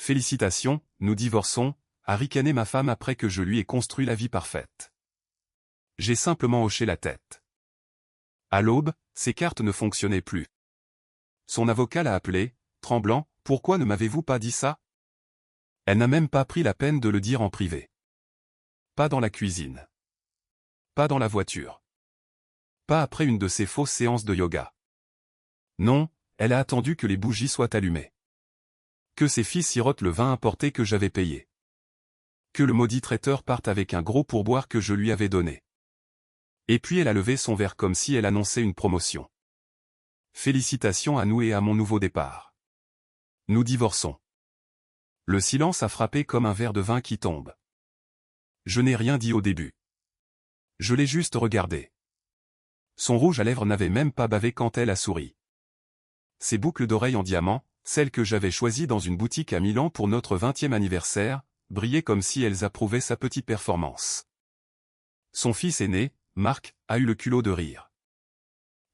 Félicitations, nous divorçons, a ricané ma femme après que je lui ai construit la vie parfaite. J'ai simplement hoché la tête. À l'aube, ses cartes ne fonctionnaient plus. Son avocat l'a appelé, tremblant, « Pourquoi ne m'avez-vous pas dit ça ?» Elle n'a même pas pris la peine de le dire en privé. Pas dans la cuisine. Pas dans la voiture. Pas après une de ses fausses séances de yoga. Non, elle a attendu que les bougies soient allumées. Que ses filles sirotent le vin importé que j'avais payé. Que le maudit traiteur parte avec un gros pourboire que je lui avais donné. Et puis elle a levé son verre comme si elle annonçait une promotion. Félicitations à nous et à mon nouveau départ. Nous divorçons. Le silence a frappé comme un verre de vin qui tombe. Je n'ai rien dit au début. Je l'ai juste regardé. Son rouge à lèvres n'avait même pas bavé quand elle a souri. Ses boucles d'oreilles en diamant, celles que j'avais choisies dans une boutique à Milan pour notre 20e anniversaire, brillaient comme si elles approuvaient sa petite performance. Son fils aîné, Marc, a eu le culot de rire.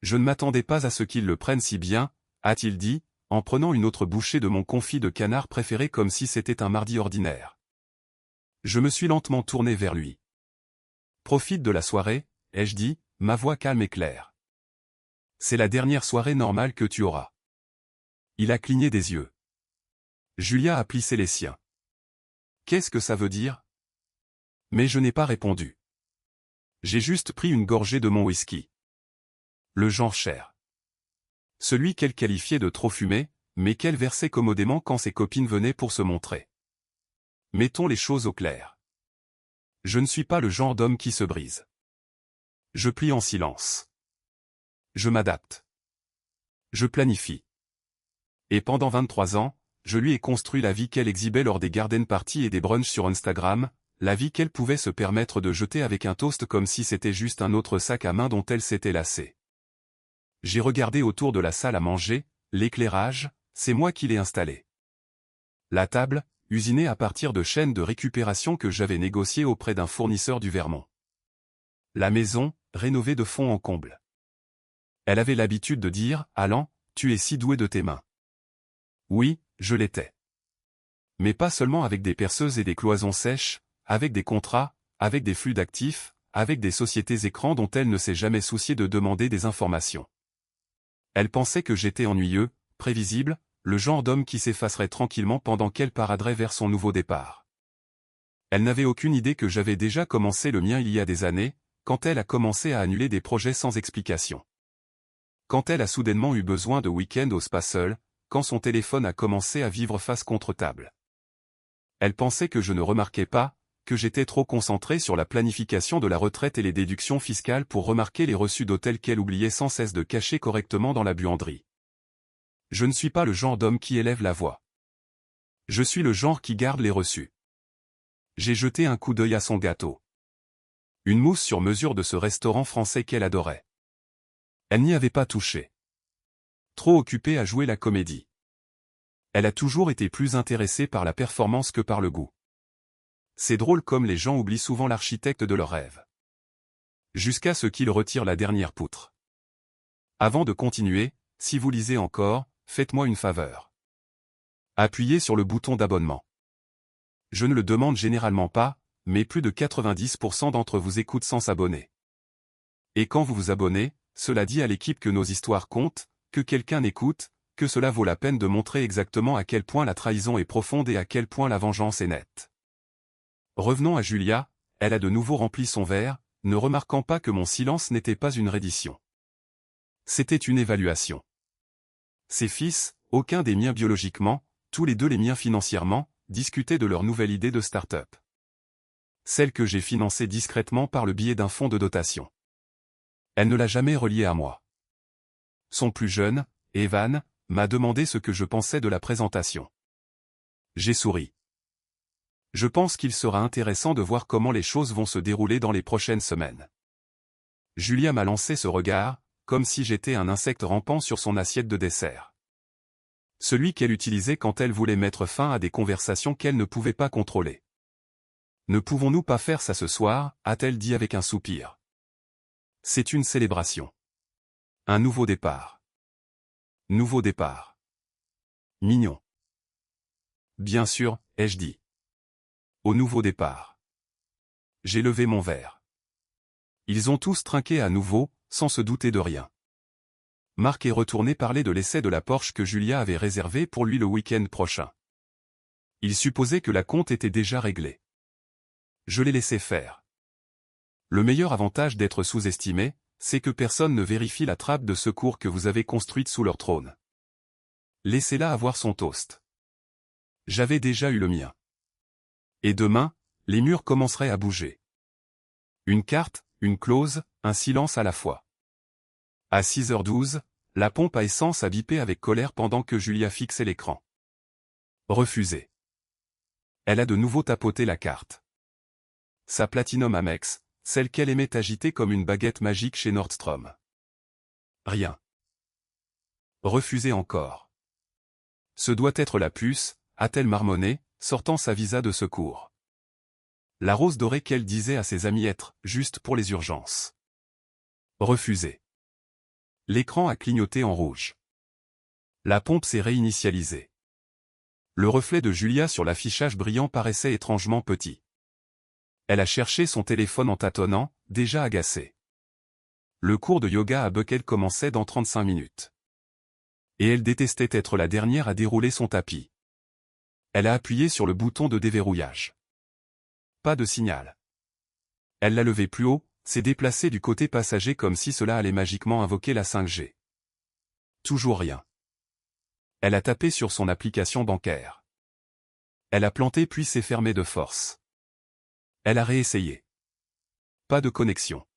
Je ne m'attendais pas à ce qu'il le prenne si bien, a-t-il dit, en prenant une autre bouchée de mon confit de canard préféré comme si c'était un mardi ordinaire. Je me suis lentement tourné vers lui. Profite de la soirée, ai-je dit, ma voix calme et claire. C'est la dernière soirée normale que tu auras. Il a cligné des yeux. Julia a plissé les siens. Qu'est-ce que ça veut dire? Mais je n'ai pas répondu. J'ai juste pris une gorgée de mon whisky. Le genre cher. Celui qu'elle qualifiait de trop fumé, mais qu'elle versait commodément quand ses copines venaient pour se montrer. Mettons les choses au clair. Je ne suis pas le genre d'homme qui se brise. Je plie en silence. Je m'adapte. Je planifie. Et pendant 23 ans, je lui ai construit la vie qu'elle exhibait lors des garden parties et des brunchs sur Instagram, la vie qu'elle pouvait se permettre de jeter avec un toast comme si c'était juste un autre sac à main dont elle s'était lassée. J'ai regardé autour de la salle à manger, l'éclairage, c'est moi qui l'ai installé. La table, usinée à partir de chaînes de récupération que j'avais négociées auprès d'un fournisseur du Vermont. La maison, rénovée de fond en comble. Elle avait l'habitude de dire, « Alan, tu es si doué de tes mains. » Oui, je l'étais. Mais pas seulement avec des perceuses et des cloisons sèches, avec des contrats, avec des flux d'actifs, avec des sociétés écrans dont elle ne s'est jamais souciée de demander des informations. Elle pensait que j'étais ennuyeux, prévisible, le genre d'homme qui s'effacerait tranquillement pendant qu'elle paraderait vers son nouveau départ. Elle n'avait aucune idée que j'avais déjà commencé le mien il y a des années, quand elle a commencé à annuler des projets sans explication. Quand elle a soudainement eu besoin de week-end au spa seul, quand son téléphone a commencé à vivre face contre table. Elle pensait que je ne remarquais pas, que j'étais trop concentré sur la planification de la retraite et les déductions fiscales pour remarquer les reçus d'hôtel qu'elle oubliait sans cesse de cacher correctement dans la buanderie. Je ne suis pas le genre d'homme qui élève la voix. Je suis le genre qui garde les reçus. J'ai jeté un coup d'œil à son gâteau. Une mousse sur mesure de ce restaurant français qu'elle adorait. Elle n'y avait pas touché. Trop occupée à jouer la comédie. Elle a toujours été plus intéressée par la performance que par le goût. C'est drôle comme les gens oublient souvent l'architecte de leurs rêves. Jusqu'à ce qu'il retire la dernière poutre. Avant de continuer, si vous lisez encore, faites-moi une faveur. Appuyez sur le bouton d'abonnement. Je ne le demande généralement pas, mais plus de 90% d'entre vous écoutent sans s'abonner. Et quand vous vous abonnez, cela dit à l'équipe que nos histoires comptent, que quelqu'un écoute, que cela vaut la peine de montrer exactement à quel point la trahison est profonde et à quel point la vengeance est nette. Revenons à Julia, elle a de nouveau rempli son verre, ne remarquant pas que mon silence n'était pas une reddition. C'était une évaluation. Ses fils, aucun des miens biologiquement, tous les deux les miens financièrement, discutaient de leur nouvelle idée de start-up. Celle que j'ai financée discrètement par le biais d'un fonds de dotation. Elle ne l'a jamais reliée à moi. Son plus jeune, Evan, m'a demandé ce que je pensais de la présentation. J'ai souri. Je pense qu'il sera intéressant de voir comment les choses vont se dérouler dans les prochaines semaines. Julia m'a lancé ce regard, comme si j'étais un insecte rampant sur son assiette de dessert. Celui qu'elle utilisait quand elle voulait mettre fin à des conversations qu'elle ne pouvait pas contrôler. Ne pouvons-nous pas faire ça ce soir, a-t-elle dit avec un soupir. C'est une célébration. Un nouveau départ. Nouveau départ. Mignon. Bien sûr, ai-je dit. Au nouveau départ. J'ai levé mon verre. Ils ont tous trinqué à nouveau, sans se douter de rien. Marc est retourné parler de l'essai de la Porsche que Julia avait réservé pour lui le week-end prochain. Il supposait que la compte était déjà réglée. Je l'ai laissé faire. Le meilleur avantage d'être sous-estimé, c'est que personne ne vérifie la trappe de secours que vous avez construite sous leur trône. Laissez-la avoir son toast. J'avais déjà eu le mien. Et demain, les murs commenceraient à bouger. Une carte, une clause, un silence à la fois. À 6h12, la pompe à essence a bipé avec colère pendant que Julia fixait l'écran. Refusé. Elle a de nouveau tapoté la carte. Sa Platinum Amex, celle qu'elle aimait agiter comme une baguette magique chez Nordstrom. Rien. Refusé encore. Ce doit être la puce, a-t-elle marmonné, sortant sa visa de secours. La rose dorée qu'elle disait à ses amis être, juste pour les urgences. Refusé. L'écran a clignoté en rouge. La pompe s'est réinitialisée. Le reflet de Julia sur l'affichage brillant paraissait étrangement petit. Elle a cherché son téléphone en tâtonnant, déjà agacée. Le cours de yoga à Buckhead commençait dans 35 minutes. Et elle détestait être la dernière à dérouler son tapis. Elle a appuyé sur le bouton de déverrouillage. Pas de signal. Elle l'a levé plus haut, s'est déplacée du côté passager comme si cela allait magiquement invoquer la 5G. Toujours rien. Elle a tapé sur son application bancaire. Elle a planté puis s'est fermée de force. Elle a réessayé. Pas de connexion.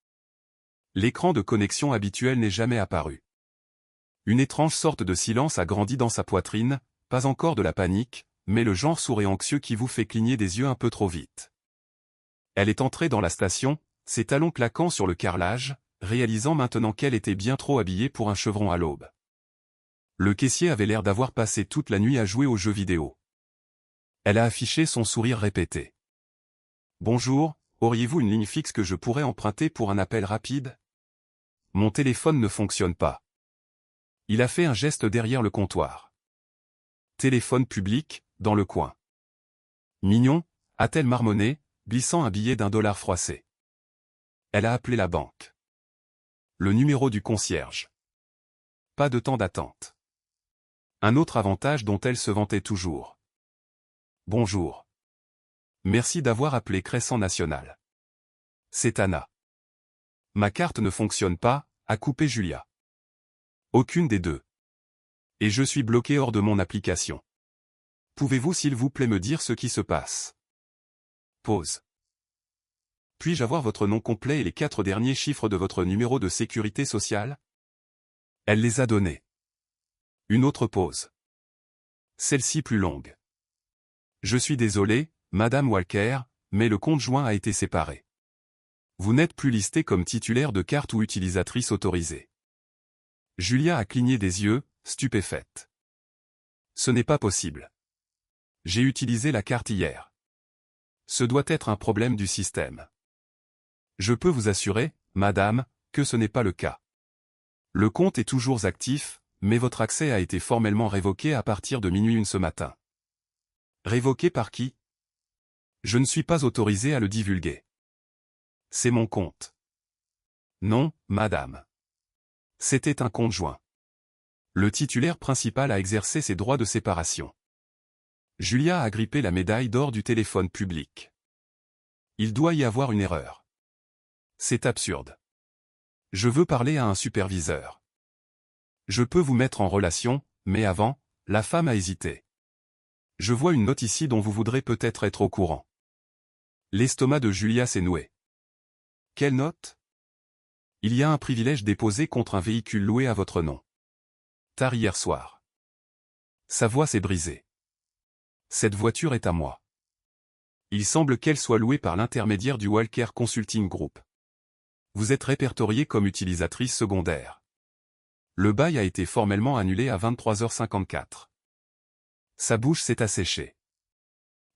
L'écran de connexion habituel n'est jamais apparu. Une étrange sorte de silence a grandi dans sa poitrine, pas encore de la panique, mais le genre sourd et anxieux qui vous fait cligner des yeux un peu trop vite. Elle est entrée dans la station, ses talons claquant sur le carrelage, réalisant maintenant qu'elle était bien trop habillée pour un chevron à l'aube. Le caissier avait l'air d'avoir passé toute la nuit à jouer aux jeux vidéo. Elle a affiché son sourire répété. « Bonjour, auriez-vous une ligne fixe que je pourrais emprunter pour un appel rapide ? Mon téléphone ne fonctionne pas. » Il a fait un geste derrière le comptoir. Téléphone public, dans le coin. Mignon, a-t-elle marmonné, glissant un billet d'$1 froissé. Elle a appelé la banque. Le numéro du concierge. Pas de temps d'attente. Un autre avantage dont elle se vantait toujours. Bonjour. Merci d'avoir appelé Crescent National. C'est Anna. Ma carte ne fonctionne pas, a coupé Julia. Aucune des deux. Et je suis bloqué hors de mon application. Pouvez-vous s'il vous plaît me dire ce qui se passe? Pause. Puis-je avoir votre nom complet et les 4 derniers chiffres de votre numéro de sécurité sociale? Elle les a donnés. Une autre pause. Celle-ci plus longue. Je suis désolé, Madame Walker, mais le compte joint a été séparé. Vous n'êtes plus listée comme titulaire de carte ou utilisatrice autorisée. Julia a cligné des yeux, stupéfaite. Ce n'est pas possible. J'ai utilisé la carte hier. Ce doit être un problème du système. Je peux vous assurer, madame, que ce n'est pas le cas. Le compte est toujours actif, mais votre accès a été formellement révoqué à partir de minuit ce matin. Révoqué par qui? Je ne suis pas autorisé à le divulguer. C'est mon compte. Non, madame. C'était un compte joint. Le titulaire principal a exercé ses droits de séparation. Julia a agrippé la médaille d'or du téléphone public. Il doit y avoir une erreur. C'est absurde. Je veux parler à un superviseur. Je peux vous mettre en relation, mais avant, la femme a hésité. Je vois une note ici dont vous voudrez peut-être être au courant. L'estomac de Julia s'est noué. Quelle note? Il y a un privilège déposé contre un véhicule loué à votre nom. Tard hier soir. Sa voix s'est brisée. Cette voiture est à moi. Il semble qu'elle soit louée par l'intermédiaire du Walker Consulting Group. Vous êtes répertoriée comme utilisatrice secondaire. Le bail a été formellement annulé à 23h54. Sa bouche s'est asséchée.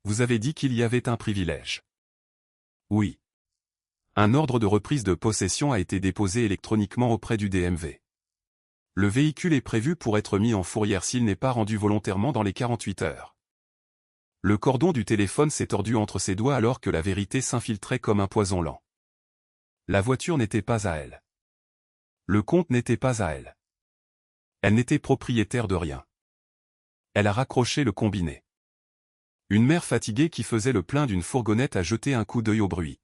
Vous avez dit qu'il y avait un privilège. Oui. Un ordre de reprise de possession a été déposé électroniquement auprès du DMV. Le véhicule est prévu pour être mis en fourrière s'il n'est pas rendu volontairement dans les 48 heures. Le cordon du téléphone s'est tordu entre ses doigts alors que la vérité s'infiltrait comme un poison lent. La voiture n'était pas à elle. Le compte n'était pas à elle. Elle n'était propriétaire de rien. Elle a raccroché le combiné. Une mère fatiguée qui faisait le plein d'une fourgonnette a jeté un coup d'œil au bruit.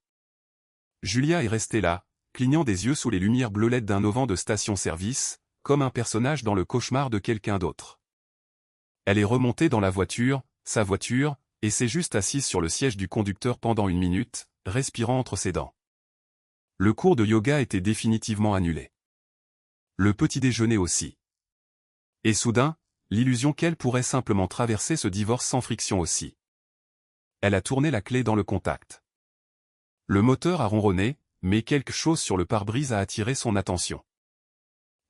Julia est restée là, clignant des yeux sous les lumières bleuettes d'un auvent de station-service, comme un personnage dans le cauchemar de quelqu'un d'autre. Elle est remontée dans la voiture, sa voiture, et s'est juste assise sur le siège du conducteur pendant 1 minute, respirant entre ses dents. Le cours de yoga était définitivement annulé. Le petit déjeuner aussi. Et soudain, l'illusion qu'elle pourrait simplement traverser ce divorce sans friction aussi. Elle a tourné la clé dans le contact. Le moteur a ronronné, mais quelque chose sur le pare-brise a attiré son attention.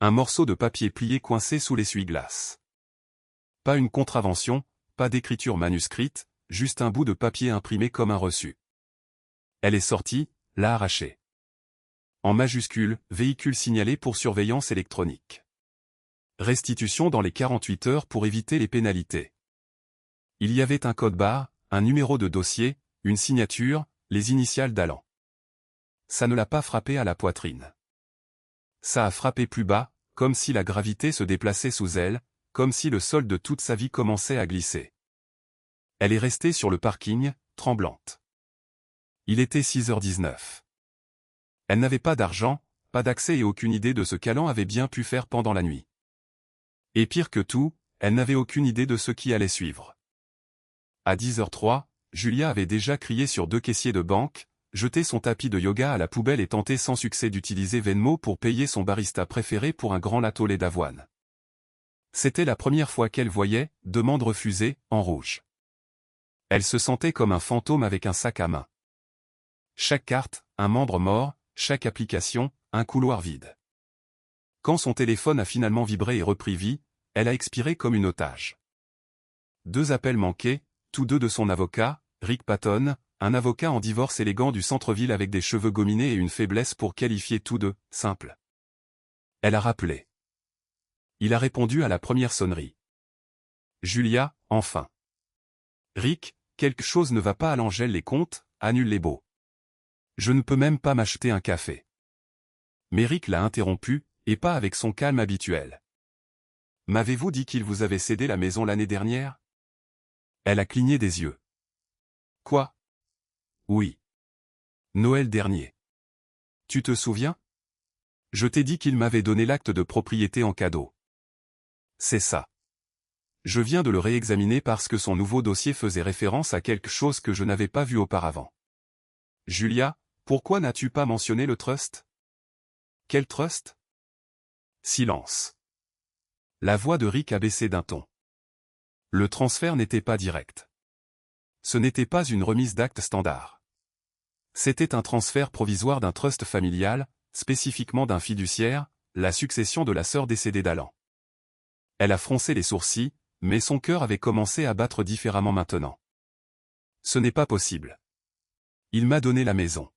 Un morceau de papier plié coincé sous l'essuie-glace. Pas une contravention, pas d'écriture manuscrite, juste un bout de papier imprimé comme un reçu. Elle est sortie, l'a arraché. En majuscule, véhicule signalé pour surveillance électronique. Restitution dans les 48 heures pour éviter les pénalités. Il y avait un code-barre, un numéro de dossier, une signature, les initiales d'Alan. Ça ne l'a pas frappé à la poitrine. Ça a frappé plus bas, comme si la gravité se déplaçait sous elle, comme si le sol de toute sa vie commençait à glisser. Elle est restée sur le parking, tremblante. Il était 6h19. Elle n'avait pas d'argent, pas d'accès et aucune idée de ce qu'Alan avait bien pu faire pendant la nuit. Et pire que tout, elle n'avait aucune idée de ce qui allait suivre. À 10h03, Julia avait déjà crié sur 2 caissiers de banque, jeté son tapis de yoga à la poubelle et tenté sans succès d'utiliser Venmo pour payer son barista préféré pour un grand latte au lait d'avoine. C'était la première fois qu'elle voyait « demande refusée » en rouge. Elle se sentait comme un fantôme avec un sac à main. Chaque carte, un membre mort, chaque application, un couloir vide. Quand son téléphone a finalement vibré et repris vie, elle a expiré comme une otage. 2 appels manqués, tous 2 de son avocat, Rick Patton, un avocat en divorce élégant du centre-ville avec des cheveux gominés et une faiblesse pour qualifier tous 2, simple. Elle a rappelé. Il a répondu à la première sonnerie. Julia, enfin. Rick, quelque chose ne va pas à l'Angèle les comptes, annule les baux. Je ne peux même pas m'acheter un café. Mais Rick l'a interrompu, et pas avec son calme habituel. M'avez-vous dit qu'il vous avait cédé la maison l'année dernière? Elle a cligné des yeux. Quoi? Oui. Noël dernier. Tu te souviens? Je t'ai dit qu'il m'avait donné l'acte de propriété en cadeau. C'est ça. Je viens de le réexaminer parce que son nouveau dossier faisait référence à quelque chose que je n'avais pas vu auparavant. Julia, pourquoi n'as-tu pas mentionné le trust? Quel trust? Silence. La voix de Rick a baissé d'un ton. Le transfert n'était pas direct. Ce n'était pas une remise d'acte standard. C'était un transfert provisoire d'un trust familial, spécifiquement d'un fiduciaire, la succession de la sœur décédée d'Alan. Elle a froncé les sourcils, mais son cœur avait commencé à battre différemment maintenant. Ce n'est pas possible. Il m'a donné la maison.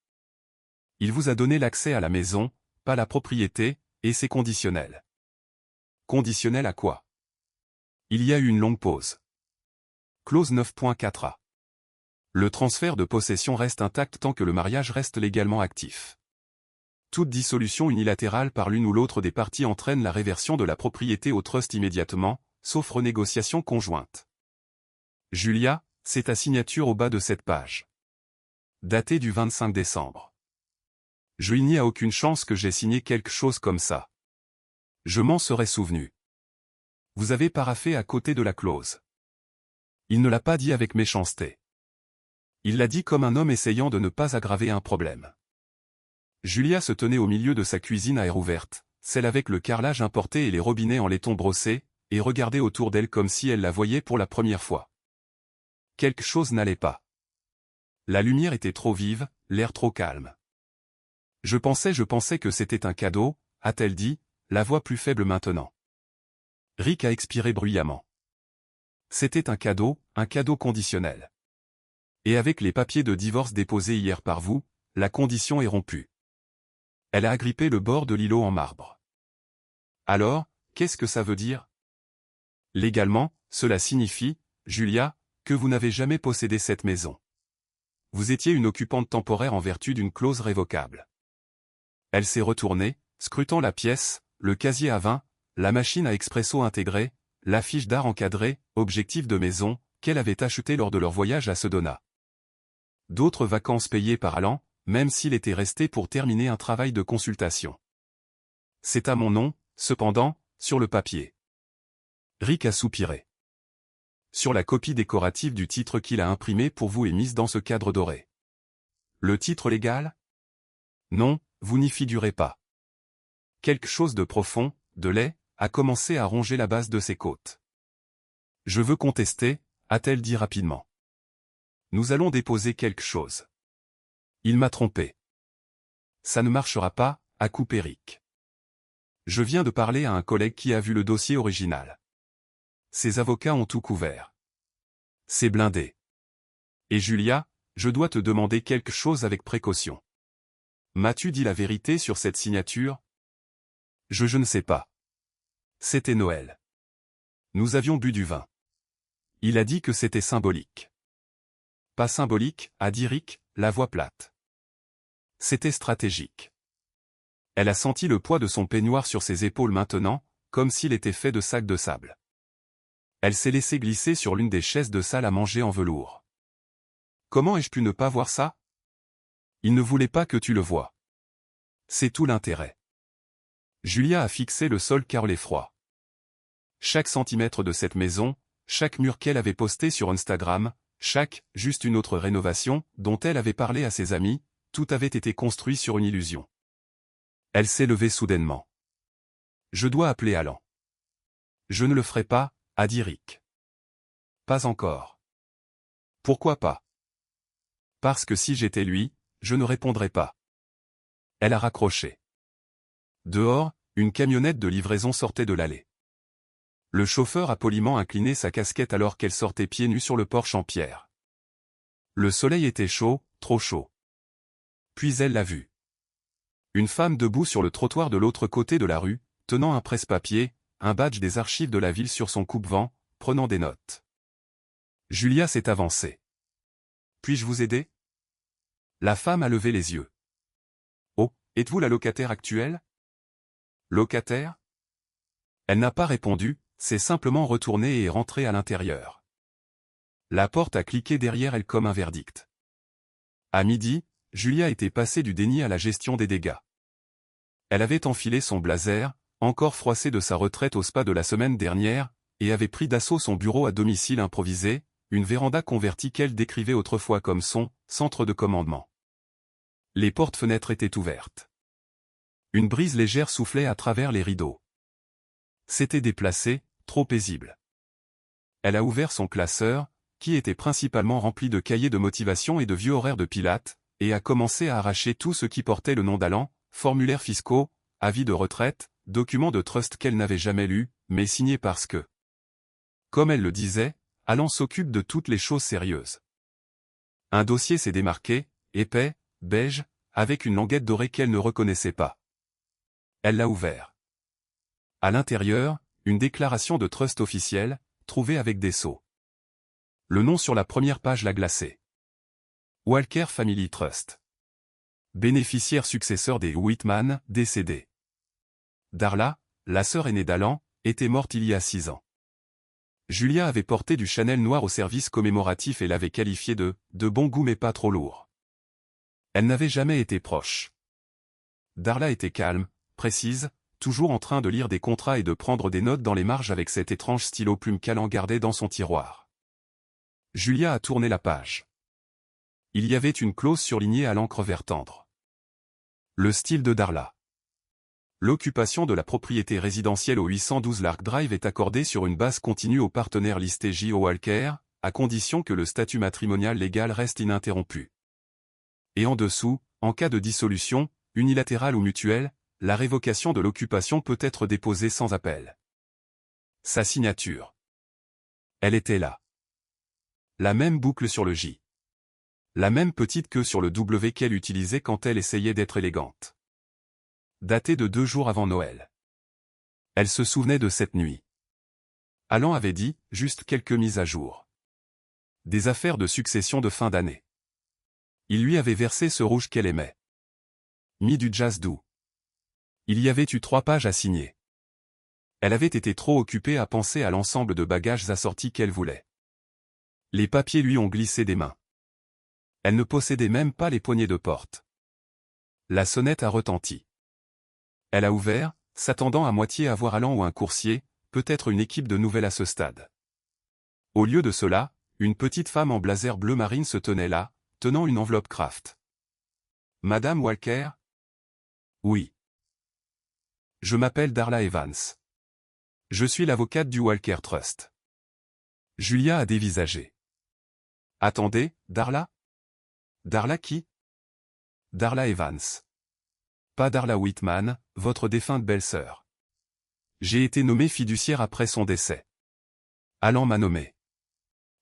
Il vous a donné l'accès à la maison, pas la propriété, et c'est conditionnel. Conditionnel à quoi? Il y a eu une longue pause. Clause 9.4a. Le transfert de possession reste intact tant que le mariage reste légalement actif. Toute dissolution unilatérale par l'une ou l'autre des parties entraîne la réversion de la propriété au trust immédiatement, sauf renégociation conjointe. Julia, c'est ta signature au bas de cette page. Datée du 25 décembre. Il n'y a aucune chance que j'ai signé quelque chose comme ça. Je m'en serais souvenu. Vous avez paraphé à côté de la clause. Il ne l'a pas dit avec méchanceté. Il l'a dit comme un homme essayant de ne pas aggraver un problème. Julia se tenait au milieu de sa cuisine à air ouverte, celle avec le carrelage importé et les robinets en laiton brossé, et regardait autour d'elle comme si elle la voyait pour la première fois. Quelque chose n'allait pas. La lumière était trop vive, l'air trop calme. Je pensais que c'était un cadeau, a-t-elle dit, la voix plus faible maintenant. Rick a expiré bruyamment. C'était un cadeau conditionnel. Et avec les papiers de divorce déposés hier par vous, la condition est rompue. Elle a agrippé le bord de l'îlot en marbre. Alors, qu'est-ce que ça veut dire? Légalement, cela signifie, Julia, que vous n'avez jamais possédé cette maison. Vous étiez une occupante temporaire en vertu d'une clause révocable. Elle s'est retournée, scrutant la pièce, le casier à vin, la machine à expresso intégrée, l'affiche d'art encadrée, objectif de maison, qu'elle avait acheté lors de leur voyage à Sedona. D'autres vacances payées par Alan, même s'il était resté pour terminer un travail de consultation. C'est à mon nom, cependant, sur le papier. Rick a soupiré. Sur la copie décorative du titre qu'il a imprimé pour vous et mise dans ce cadre doré. Le titre légal? Non, vous n'y figurez pas. Quelque chose de profond, de laid, a commencé à ronger la base de ses côtes. Je veux contester, a-t-elle dit rapidement. Nous allons déposer quelque chose. Il m'a trompé. Ça ne marchera pas, a coupé Rick. Je viens de parler à un collègue qui a vu le dossier original. Ses avocats ont tout couvert. C'est blindé. Et Julia, je dois te demander quelque chose avec précaution. M'as-tu dit la vérité sur cette signature? Je ne sais pas. C'était Noël. Nous avions bu du vin. Il a dit que c'était symbolique. Pas symbolique, a dit Rick, la voix plate. C'était stratégique. Elle a senti le poids de son peignoir sur ses épaules maintenant, comme s'il était fait de sacs de sable. Elle s'est laissée glisser sur l'une des chaises de salle à manger en velours. Comment ai-je pu ne pas voir ça? Il ne voulait pas que tu le voies. C'est tout l'intérêt. Julia a fixé le sol car l'effroi. Chaque centimètre de cette maison, chaque mur qu'elle avait posté sur Instagram, chaque, juste une autre rénovation, dont elle avait parlé à ses amis, tout avait été construit sur une illusion. Elle s'est levée soudainement. Je dois appeler Alan. Je ne le ferai pas, a dit Rick. Pas encore. Pourquoi pas? Parce que si j'étais lui, je ne répondrais pas. Elle a raccroché. Dehors, une camionnette de livraison sortait de l'allée. Le chauffeur a poliment incliné sa casquette alors qu'elle sortait pieds nus sur le porche en pierre. Le soleil était chaud, trop chaud. Puis elle l'a vu. Une femme debout sur le trottoir de l'autre côté de la rue, tenant un presse-papier, un badge des archives de la ville sur son coupe-vent, prenant des notes. Julia s'est avancée. Puis-je vous aider? La femme a levé les yeux. Oh, êtes-vous la locataire actuelle? Locataire? Elle n'a pas répondu, s'est simplement retournée et est rentrée à l'intérieur. La porte a cliqué derrière elle comme un verdict. À midi, Julia était passée du déni à la gestion des dégâts. Elle avait enfilé son blazer, encore froissé de sa retraite au spa de la semaine dernière, et avait pris d'assaut son bureau à domicile improvisé, une véranda convertie qu'elle décrivait autrefois comme son centre de commandement. Les portes-fenêtres étaient ouvertes. Une brise légère soufflait à travers les rideaux. C'était déplacé, trop paisible. Elle a ouvert son classeur, qui était principalement rempli de cahiers de motivation et de vieux horaires de pilates, et a commencé à arracher tout ce qui portait le nom d'Alan, formulaires fiscaux, avis de retraite, documents de trust qu'elle n'avait jamais lus, mais signés parce que, comme elle le disait, Alan s'occupe de toutes les choses sérieuses. Un dossier s'est démarqué, épais, beige, avec une languette dorée qu'elle ne reconnaissait pas. Elle l'a ouvert. À l'intérieur, une déclaration de trust officielle, trouvée avec des sceaux. Le nom sur la première page l'a glacé. Walker Family Trust. Bénéficiaire successeur des Whitman, décédé. Darla, la sœur aînée d'Alan, était morte il y a 6 ans. Julia avait porté du Chanel noir au service commémoratif et l'avait qualifié de bon goût mais pas trop lourd. Elle n'avait jamais été proche. Darla était calme, précise, toujours en train de lire des contrats et de prendre des notes dans les marges avec cet étrange stylo plume qu'Alan gardait dans son tiroir. Julia a tourné la page. Il y avait une clause surlignée à l'encre vert tendre. Le style de Darla. L'occupation de la propriété résidentielle au 812 Lark Drive est accordée sur une base continue aux partenaires listés J.O. Walker, à condition que le statut matrimonial légal reste ininterrompu. Et en dessous, en cas de dissolution, unilatérale ou mutuelle, la révocation de l'occupation peut être déposée sans appel. Sa signature. Elle était là. La même boucle sur le J. La même petite queue sur le W qu'elle utilisait quand elle essayait d'être élégante. Datée de 2 jours avant Noël. Elle se souvenait de cette nuit. Alan avait dit, juste quelques mises à jour. Des affaires de succession de fin d'année. Il lui avait versé ce rouge qu'elle aimait. Mis du jazz doux. Il y avait eu 3 pages à signer. Elle avait été trop occupée à penser à l'ensemble de bagages assortis qu'elle voulait. Les papiers lui ont glissé des mains. Elle ne possédait même pas les poignées de porte. La sonnette a retenti. Elle a ouvert, s'attendant à moitié à voir Alan ou un coursier, peut-être une équipe de nouvelles à ce stade. Au lieu de cela, une petite femme en blazer bleu marine se tenait là, tenant une enveloppe Kraft. « Madame Walker ?»« Oui. Je m'appelle Darla Evans. Je suis l'avocate du Walker Trust. » Julia a dévisagé. « Attendez, Darla ? Darla qui ? Darla Evans. Pas Darla Whitman, votre défunte belle-sœur. J'ai été nommée fiduciaire après son décès. Alan m'a nommé.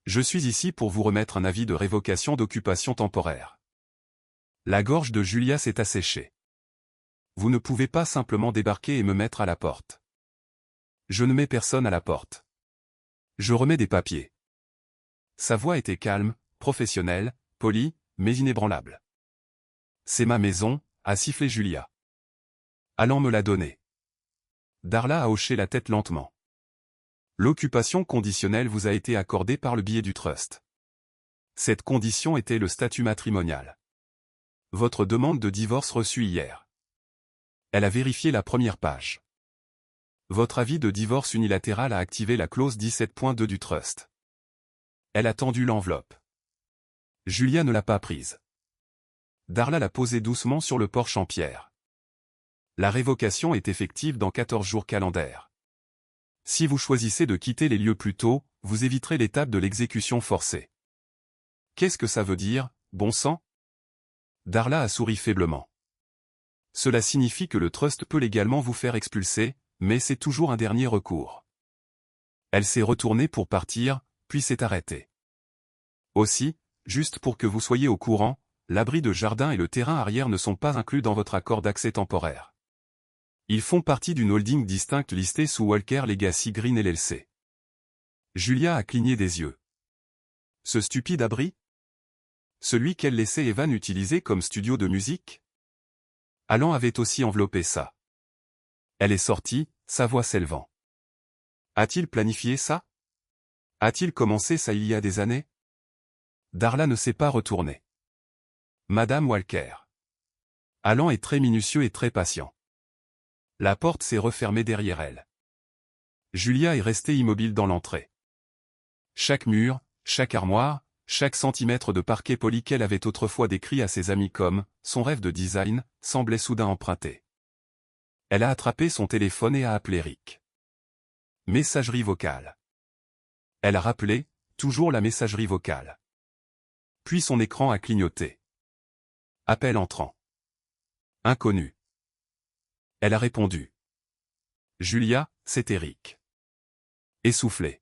Je suis ici pour vous remettre un avis de révocation d'occupation temporaire. » La gorge de Julia s'est asséchée. Vous ne pouvez pas simplement débarquer et me mettre à la porte. Je ne mets personne à la porte. Je remets des papiers. Sa voix était calme, professionnelle, polie, mais inébranlable. C'est ma maison, a sifflé Julia. Alan me l'a donnée. Darla a hoché la tête lentement. L'occupation conditionnelle vous a été accordée par le biais du trust. Cette condition était le statut matrimonial. Votre demande de divorce reçue hier. Elle a vérifié la première page. Votre avis de divorce unilatéral a activé la clause 17.2 du trust. Elle a tendu l'enveloppe. Julia ne l'a pas prise. Darla l'a posée doucement sur le porche en pierre. La révocation est effective dans 14 jours calendaires. Si vous choisissez de quitter les lieux plus tôt, vous éviterez l'étape de l'exécution forcée. Qu'est-ce que ça veut dire, bon sang ? Darla a souri faiblement. Cela signifie que le trust peut légalement vous faire expulser, mais c'est toujours un dernier recours. Elle s'est retournée pour partir, puis s'est arrêtée. Aussi, juste pour que vous soyez au courant, l'abri de jardin et le terrain arrière ne sont pas inclus dans votre accord d'accès temporaire. Ils font partie d'une holding distincte listée sous Walker Legacy Green LLC. Julia a cligné des yeux. Ce stupide abri ? Celui qu'elle laissait Evan utiliser comme studio de musique ? Alan avait aussi enveloppé ça. Elle est sortie, sa voix s'élevant. A-t-il planifié ça ? A-t-il commencé ça il y a des années ? Darla ne s'est pas retournée. Madame Walker. Alan est très minutieux et très patient. La porte s'est refermée derrière elle. Julia est restée immobile dans l'entrée. Chaque mur, chaque armoire, chaque centimètre de parquet poli qu'elle avait autrefois décrit à ses amis comme « son rêve de design » semblait soudain emprunté. Elle a attrapé son téléphone et a appelé Rick. Messagerie vocale. Elle a rappelé, toujours la messagerie vocale. Puis son écran a clignoté. Appel entrant. Inconnu. Elle a répondu. Julia, c'est Eric. Essoufflé.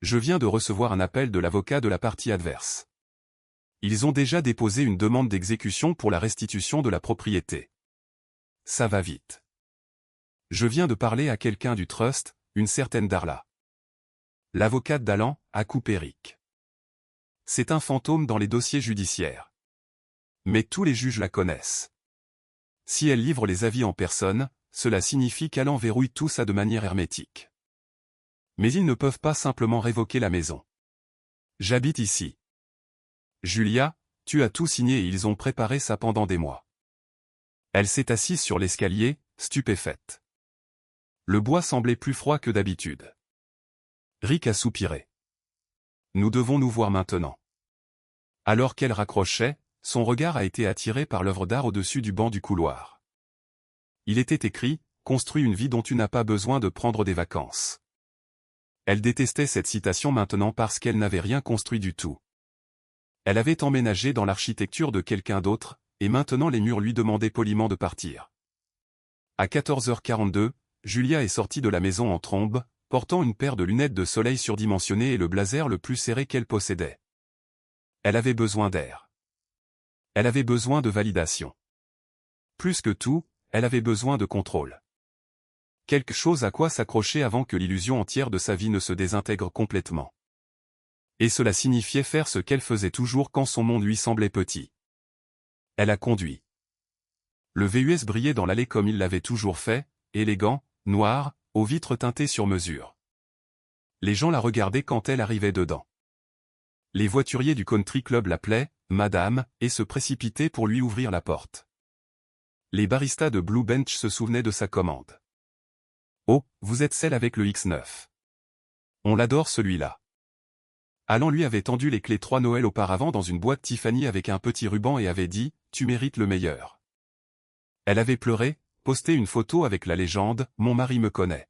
Je viens de recevoir un appel de l'avocat de la partie adverse. Ils ont déjà déposé une demande d'exécution pour la restitution de la propriété. Ça va vite. Je viens de parler à quelqu'un du trust, une certaine Darla. L'avocate d'Alan a coupé Eric. C'est un fantôme dans les dossiers judiciaires. Mais tous les juges la connaissent. Si elle livre les avis en personne, cela signifie qu'Alan verrouille tout ça de manière hermétique. Mais ils ne peuvent pas simplement révoquer la maison. J'habite ici. Julia, tu as tout signé et ils ont préparé ça pendant des mois. Elle s'est assise sur l'escalier, stupéfaite. Le bois semblait plus froid que d'habitude. Rick a soupiré. Nous devons nous voir maintenant. Alors qu'elle raccrochait, son regard a été attiré par l'œuvre d'art au-dessus du banc du couloir. Il était écrit « Construis une vie dont tu n'as pas besoin de prendre des vacances ». Elle détestait cette citation maintenant parce qu'elle n'avait rien construit du tout. Elle avait emménagé dans l'architecture de quelqu'un d'autre, et maintenant les murs lui demandaient poliment de partir. À 14h42, Julia est sortie de la maison en trombe, portant une paire de lunettes de soleil surdimensionnées et le blazer le plus serré qu'elle possédait. Elle avait besoin d'air. Elle avait besoin de validation. Plus que tout, elle avait besoin de contrôle. Quelque chose à quoi s'accrocher avant que l'illusion entière de sa vie ne se désintègre complètement. Et cela signifiait faire ce qu'elle faisait toujours quand son monde lui semblait petit. Elle a conduit. Le VUS brillait dans l'allée comme il l'avait toujours fait, élégant, noir, aux vitres teintées sur mesure. Les gens la regardaient quand elle arrivait dedans. Les voituriers du country club l'appelaient « Madame » et se précipitaient pour lui ouvrir la porte. Les baristas de Blue Bench se souvenaient de sa commande. « Oh, vous êtes celle avec le X9. On l'adore celui-là. » Alan lui avait tendu les clés 3 Noël auparavant dans une boîte Tiffany avec un petit ruban et avait dit « Tu mérites le meilleur. » Elle avait pleuré, posté une photo avec la légende « Mon mari me connaît ».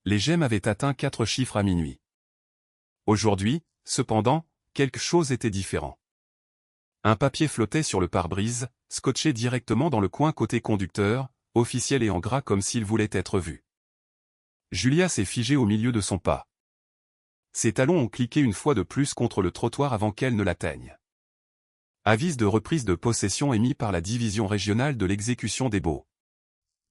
Les j'aime avaient atteint 4 chiffres à minuit. Aujourd'hui, cependant, quelque chose était différent. Un papier flottait sur le pare-brise, scotché directement dans le coin côté conducteur, officiel et en gras comme s'il voulait être vu. Julia s'est figée au milieu de son pas. Ses talons ont cliqué une fois de plus contre le trottoir avant qu'elle ne l'atteigne. Avis de reprise de possession émis par la division régionale de l'exécution des baux.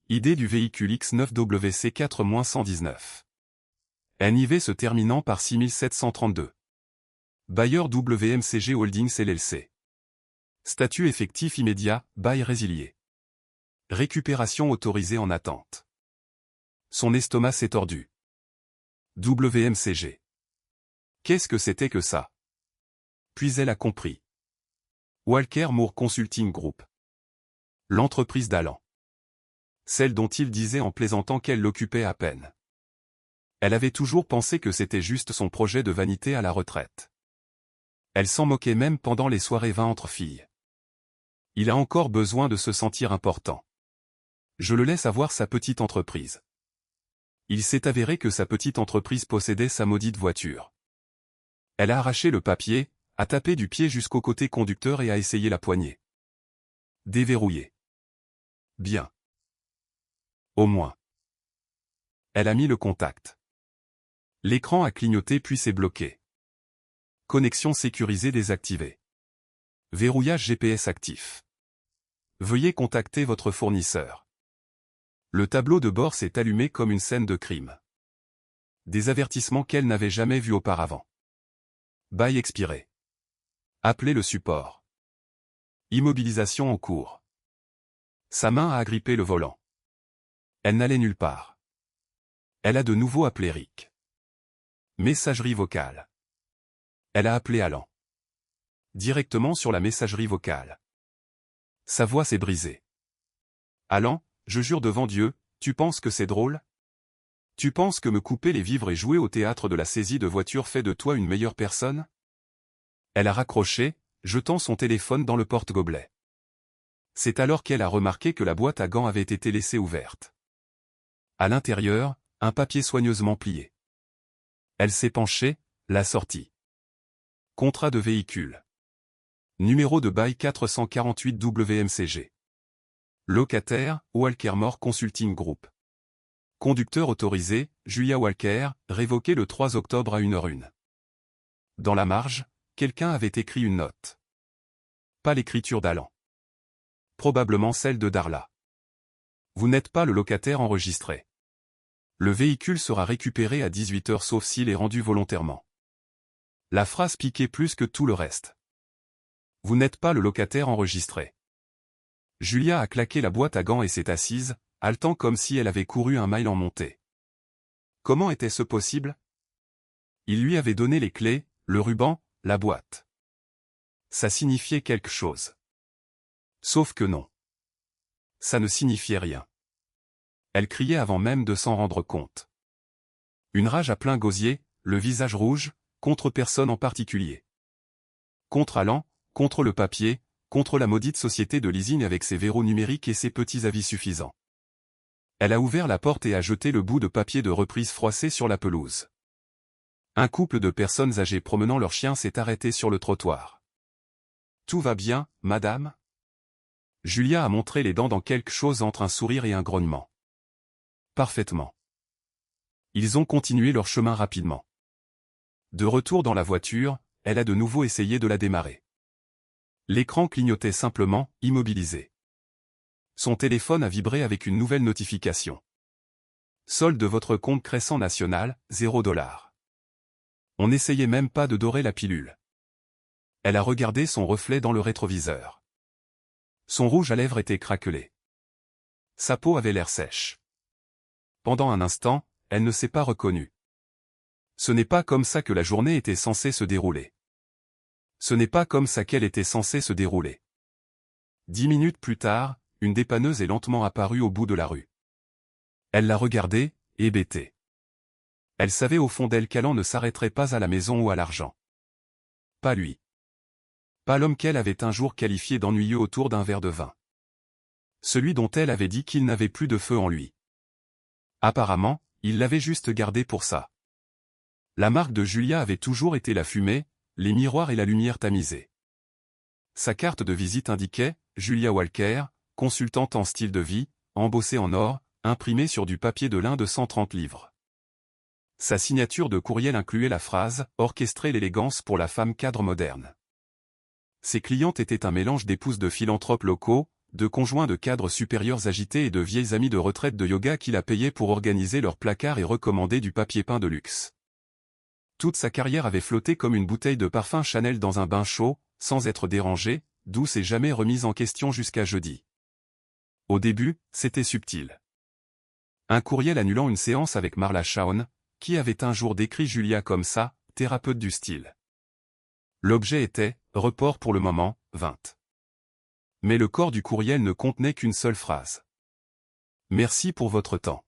Idée du véhicule X9WC4-119. NIV se terminant par 6732. Bailleur WMCG Holdings LLC. Statut effectif immédiat, bail résilié. Récupération autorisée en attente. Son estomac s'est tordu. WMCG. Qu'est-ce que c'était que ça? Puis elle a compris. Walker Moore Consulting Group. L'entreprise d'Alan. Celle dont il disait en plaisantant qu'elle l'occupait à peine. Elle avait toujours pensé que c'était juste son projet de vanité à la retraite. Elle s'en moquait même pendant les soirées vin entre filles. Il a encore besoin de se sentir important. Je le laisse avoir sa petite entreprise. Il s'est avéré que sa petite entreprise possédait sa maudite voiture. Elle a arraché le papier, a tapé du pied jusqu'au côté conducteur et a essayé la poignée. Déverrouillé. Bien. Au moins. Elle a mis le contact. L'écran a clignoté puis s'est bloqué. Connexion sécurisée désactivée. Verrouillage GPS actif. Veuillez contacter votre fournisseur. Le tableau de bord s'est allumé comme une scène de crime. Des avertissements qu'elle n'avait jamais vus auparavant. Bail expiré. Appelez le support. Immobilisation en cours. Sa main a agrippé le volant. Elle n'allait nulle part. Elle a de nouveau appelé Rick. Messagerie vocale. Elle a appelé Alan. Directement sur la messagerie vocale. Sa voix s'est brisée. Alan, je jure devant Dieu, tu penses que c'est drôle? Tu penses que me couper les vivres et jouer au théâtre de la saisie de voiture fait de toi une meilleure personne? Elle a raccroché, jetant son téléphone dans le porte-gobelet. C'est alors qu'elle a remarqué que la boîte à gants avait été laissée ouverte. À l'intérieur, un papier soigneusement plié. Elle s'est penchée, l'a sorti. Contrat de véhicule. Numéro de bail 448 WMCG. Locataire, Walker Moore Consulting Group. Conducteur autorisé, Julia Walker, révoqué le 3 octobre à 1h01. Dans la marge, quelqu'un avait écrit une note. Pas l'écriture d'Alan. Probablement celle de Darla. Vous n'êtes pas le locataire enregistré. Le véhicule sera récupéré à 18h sauf s'il est rendu volontairement. La phrase piquait plus que tout le reste. Vous n'êtes pas le locataire enregistré. Julia a claqué la boîte à gants et s'est assise, haletant comme si elle avait couru un mile en montée. Comment était-ce possible? Il lui avait donné les clés, le ruban, la boîte. Ça signifiait quelque chose. Sauf que non. Ça ne signifiait rien. Elle criait avant même de s'en rendre compte. Une rage à plein gosier, le visage rouge, contre personne en particulier. Contre Alan, contre le papier, contre la maudite société de leasing avec ses verrous numériques et ses petits avis suffisants. Elle a ouvert la porte et a jeté le bout de papier de reprise froissé sur la pelouse. Un couple de personnes âgées promenant leur chien s'est arrêté sur le trottoir. Tout va bien, madame? Julia a montré les dents dans quelque chose entre un sourire et un grognement. Parfaitement. Ils ont continué leur chemin rapidement. De retour dans la voiture, elle a de nouveau essayé de la démarrer. L'écran clignotait simplement, immobilisé. Son téléphone a vibré avec une nouvelle notification. Solde de votre compte Crescent National, $0. On n'essayait même pas de dorer la pilule. Elle a regardé son reflet dans le rétroviseur. Son rouge à lèvres était craquelé. Sa peau avait l'air sèche. Pendant un instant, elle ne s'est pas reconnue. Ce n'est pas comme ça que la journée était censée se dérouler. Ce n'est pas comme ça qu'elle était censée se dérouler. 10 minutes plus tard, une dépanneuse est lentement apparue au bout de la rue. Elle l'a regardée, hébétée. Elle savait au fond d'elle qu'Alan ne s'arrêterait pas à la maison ou à l'argent. Pas lui. Pas l'homme qu'elle avait un jour qualifié d'ennuyeux autour d'un verre de vin. Celui dont elle avait dit qu'il n'avait plus de feu en lui. Apparemment, il l'avait juste gardé pour ça. La marque de Julia avait toujours été la fumée, les miroirs et la lumière tamisée. Sa carte de visite indiquait « Julia Walker, consultante en style de vie, embossée en or, imprimée sur du papier de lin de 130 livres ». Sa signature de courriel incluait la phrase « Orchestrer l'élégance pour la femme cadre moderne ». Ses clientes étaient un mélange d'épouses de philanthropes locaux, de conjoints de cadres supérieurs agités et de vieilles amies de retraite de yoga qui la payaient pour organiser leur placard et recommander du papier peint de luxe. Toute sa carrière avait flotté comme une bouteille de parfum Chanel dans un bain chaud, sans être dérangée, douce et jamais remise en question jusqu'à jeudi. Au début, c'était subtil. Un courriel annulant une séance avec Marla Shawn, qui avait un jour décrit Julia comme ça, thérapeute du style. L'objet était « report pour le moment, 20 ». Mais le corps du courriel ne contenait qu'une seule phrase. « Merci pour votre temps ».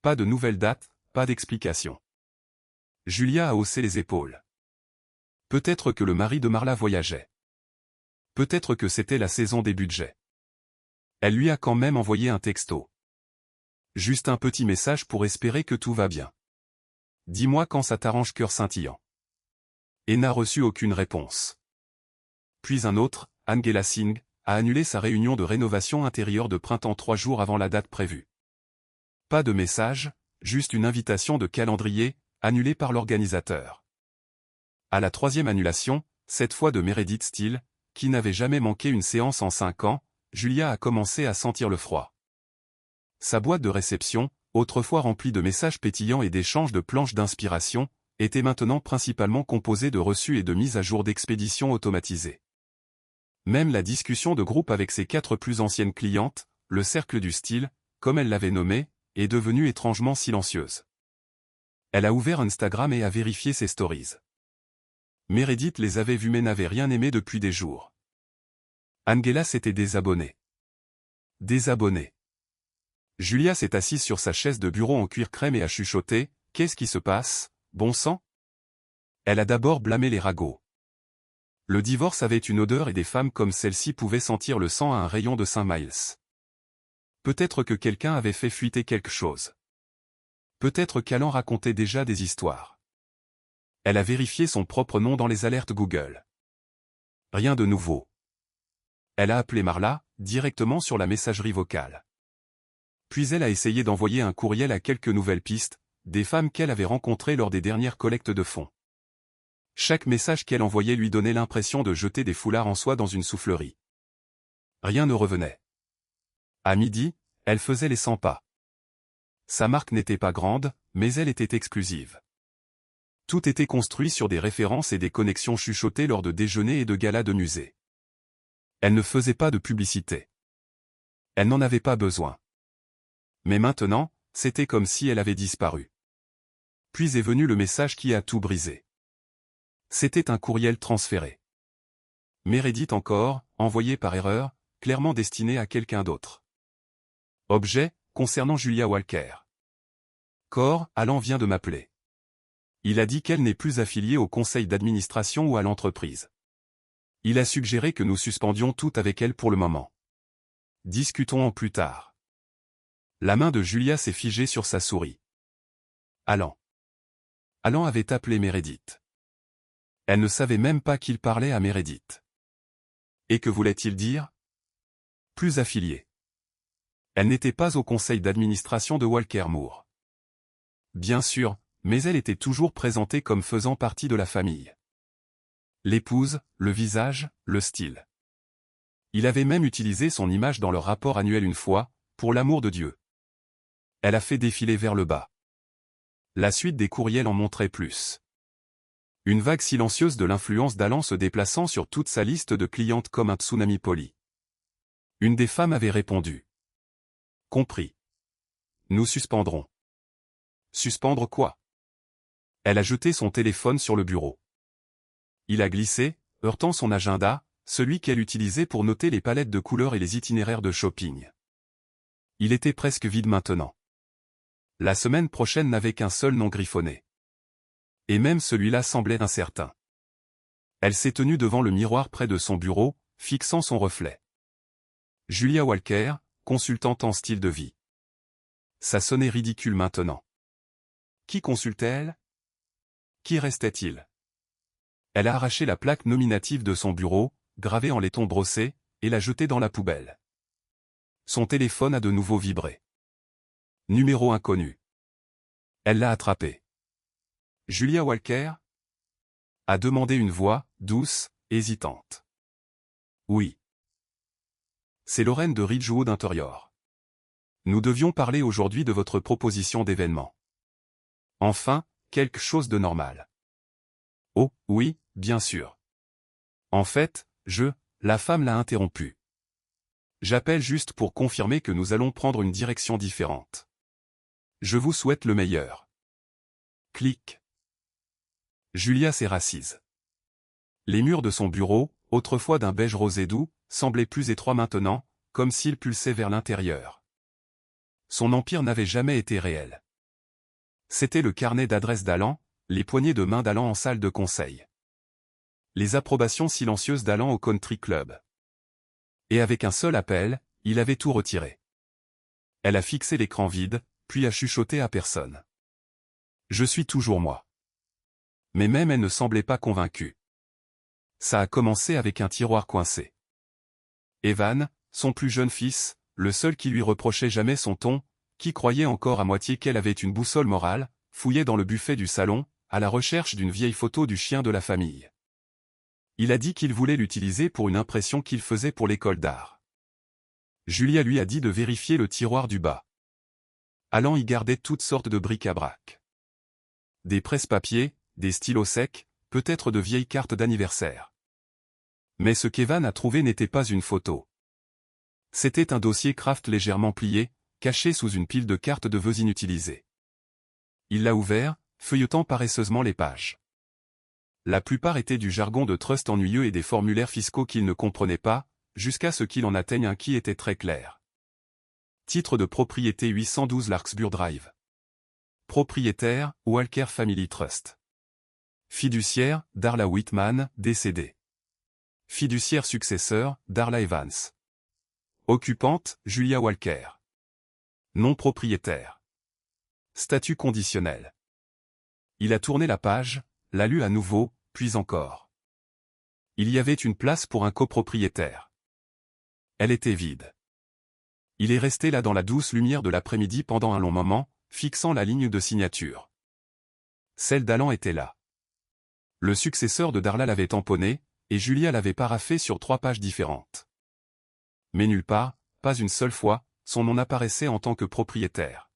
Pas de nouvelle date, pas d'explication. Julia a haussé les épaules. Peut-être que le mari de Marla voyageait. Peut-être que c'était la saison des budgets. Elle lui a quand même envoyé un texto. Juste un petit message pour espérer que tout va bien. Dis-moi quand ça t'arrange, cœur scintillant. Et n'a reçu aucune réponse. Puis un autre, Angela Singh, a annulé sa réunion de rénovation intérieure de printemps 3 jours avant la date prévue. Pas de message, juste une invitation de calendrier, annulée par l'organisateur. À la 3e annulation, cette fois de Meredith Steele, qui n'avait jamais manqué une séance en 5 ans, Julia a commencé à sentir le froid. Sa boîte de réception, autrefois remplie de messages pétillants et d'échanges de planches d'inspiration, était maintenant principalement composée de reçus et de mises à jour d'expéditions automatisées. Même la discussion de groupe avec ses 4 plus anciennes clientes, le cercle du style, comme elle l'avait nommé, est devenue étrangement silencieuse. Elle a ouvert Instagram et a vérifié ses stories. Meredith les avait vues mais n'avait rien aimé depuis des jours. Angela s'était désabonnée. Désabonnée. Julia s'est assise sur sa chaise de bureau en cuir crème et a chuchoté « Qu'est-ce qui se passe, bon sang ?» Elle a d'abord blâmé les ragots. Le divorce avait une odeur et des femmes comme celle-ci pouvaient sentir le sang à un rayon de 5 miles. Peut-être que quelqu'un avait fait fuiter quelque chose. Peut-être qu'Alan racontait déjà des histoires. Elle a vérifié son propre nom dans les alertes Google. Rien de nouveau. Elle a appelé Marla, directement sur la messagerie vocale. Puis elle a essayé d'envoyer un courriel à quelques nouvelles pistes, des femmes qu'elle avait rencontrées lors des dernières collectes de fonds. Chaque message qu'elle envoyait lui donnait l'impression de jeter des foulards en soie dans une soufflerie. Rien ne revenait. À midi, elle faisait les 100 pas. Sa marque n'était pas grande, mais elle était exclusive. Tout était construit sur des références et des connexions chuchotées lors de déjeuners et de galas de musée. Elle ne faisait pas de publicité. Elle n'en avait pas besoin. Mais maintenant, c'était comme si elle avait disparu. Puis est venu le message qui a tout brisé. C'était un courriel transféré. Meredith encore, envoyé par erreur, clairement destiné à quelqu'un d'autre. Objet, concernant Julia Walker. Corps, Alan vient de m'appeler. Il a dit qu'elle n'est plus affiliée au conseil d'administration ou à l'entreprise. Il a suggéré que nous suspendions tout avec elle pour le moment. Discutons-en plus tard. La main de Julia s'est figée sur sa souris. Alan. Alan avait appelé Meredith. Elle ne savait même pas qu'il parlait à Meredith. Et que voulait-il dire? Plus affiliée. Elle n'était pas au conseil d'administration de Walker Moore. Bien sûr, mais elle était toujours présentée comme faisant partie de la famille. L'épouse, le visage, le style. Il avait même utilisé son image dans leur rapport annuel une fois, pour l'amour de Dieu. Elle a fait défiler vers le bas. La suite des courriels en montrait plus. Une vague silencieuse de l'influence d'Alan se déplaçant sur toute sa liste de clientes comme un tsunami poli. Une des femmes avait répondu. Compris. Nous suspendrons. Suspendre quoi? Elle a jeté son téléphone sur le bureau. Il a glissé, heurtant son agenda, celui qu'elle utilisait pour noter les palettes de couleurs et les itinéraires de shopping. Il était presque vide maintenant. La semaine prochaine n'avait qu'un seul nom griffonné. Et même celui-là semblait incertain. Elle s'est tenue devant le miroir près de son bureau, fixant son reflet. Julia Walker, consultante en style de vie. Ça sonnait ridicule maintenant. Qui consultait-elle? Qui restait-il? Elle a arraché la plaque nominative de son bureau, gravée en laiton brossé, et l'a jetée dans la poubelle. Son téléphone a de nouveau vibré. Numéro inconnu. Elle l'a attrapé. Julia Walker? A demandé une voix, douce, hésitante. Oui. C'est Lorraine de Ridgewood Interior. Nous devions parler aujourd'hui de votre proposition d'événement. Enfin, quelque chose de normal. Oh, oui, bien sûr. En fait, la femme l'a interrompu. J'appelle juste pour confirmer que nous allons prendre une direction différente. Je vous souhaite le meilleur. Clic. Julia s'est rassise. Les murs de son bureau, autrefois d'un beige rosé doux, semblaient plus étroits maintenant, comme s'ils pulsaient vers l'intérieur. Son empire n'avait jamais été réel. C'était le carnet d'adresses d'Alan, les poignées de main d'Alan en salle de conseil. Les approbations silencieuses d'Alan au country club. Et avec un seul appel, il avait tout retiré. Elle a fixé l'écran vide, puis a chuchoté à personne. Je suis toujours moi. Mais même elle ne semblait pas convaincue. Ça a commencé avec un tiroir coincé. Evan, son plus jeune fils, le seul qui lui reprochait jamais son ton, qui croyait encore à moitié qu'elle avait une boussole morale, fouillait dans le buffet du salon, à la recherche d'une vieille photo du chien de la famille. Il a dit qu'il voulait l'utiliser pour une impression qu'il faisait pour l'école d'art. Julia lui a dit de vérifier le tiroir du bas. Alan y gardait toutes sortes de bric-à-brac. Des presse-papiers, des stylos secs, peut-être de vieilles cartes d'anniversaire. Mais ce qu'Evan a trouvé n'était pas une photo. C'était un dossier Kraft légèrement plié, caché sous une pile de cartes de vœux inutilisées. Il l'a ouvert, feuilletant paresseusement les pages. La plupart étaient du jargon de trust ennuyeux et des formulaires fiscaux qu'il ne comprenait pas, jusqu'à ce qu'il en atteigne un qui était très clair. Titre de propriété 812 Larkspur Drive. Propriétaire, Walker Family Trust. Fiduciaire, Darla Whitman, décédée. Fiduciaire successeur, Darla Evans. Occupante, Julia Walker. Non propriétaire. Statut conditionnel. Il a tourné la page, l'a lu à nouveau, puis encore. Il y avait une place pour un copropriétaire. Elle était vide. Il est resté là dans la douce lumière de l'après-midi pendant un long moment, fixant la ligne de signature. Celle d'Alan était là. Le successeur de Darla l'avait tamponné, et Julia l'avait paraphé sur 3 pages différentes. Mais nulle part, pas une seule fois, son nom apparaissait en tant que propriétaire.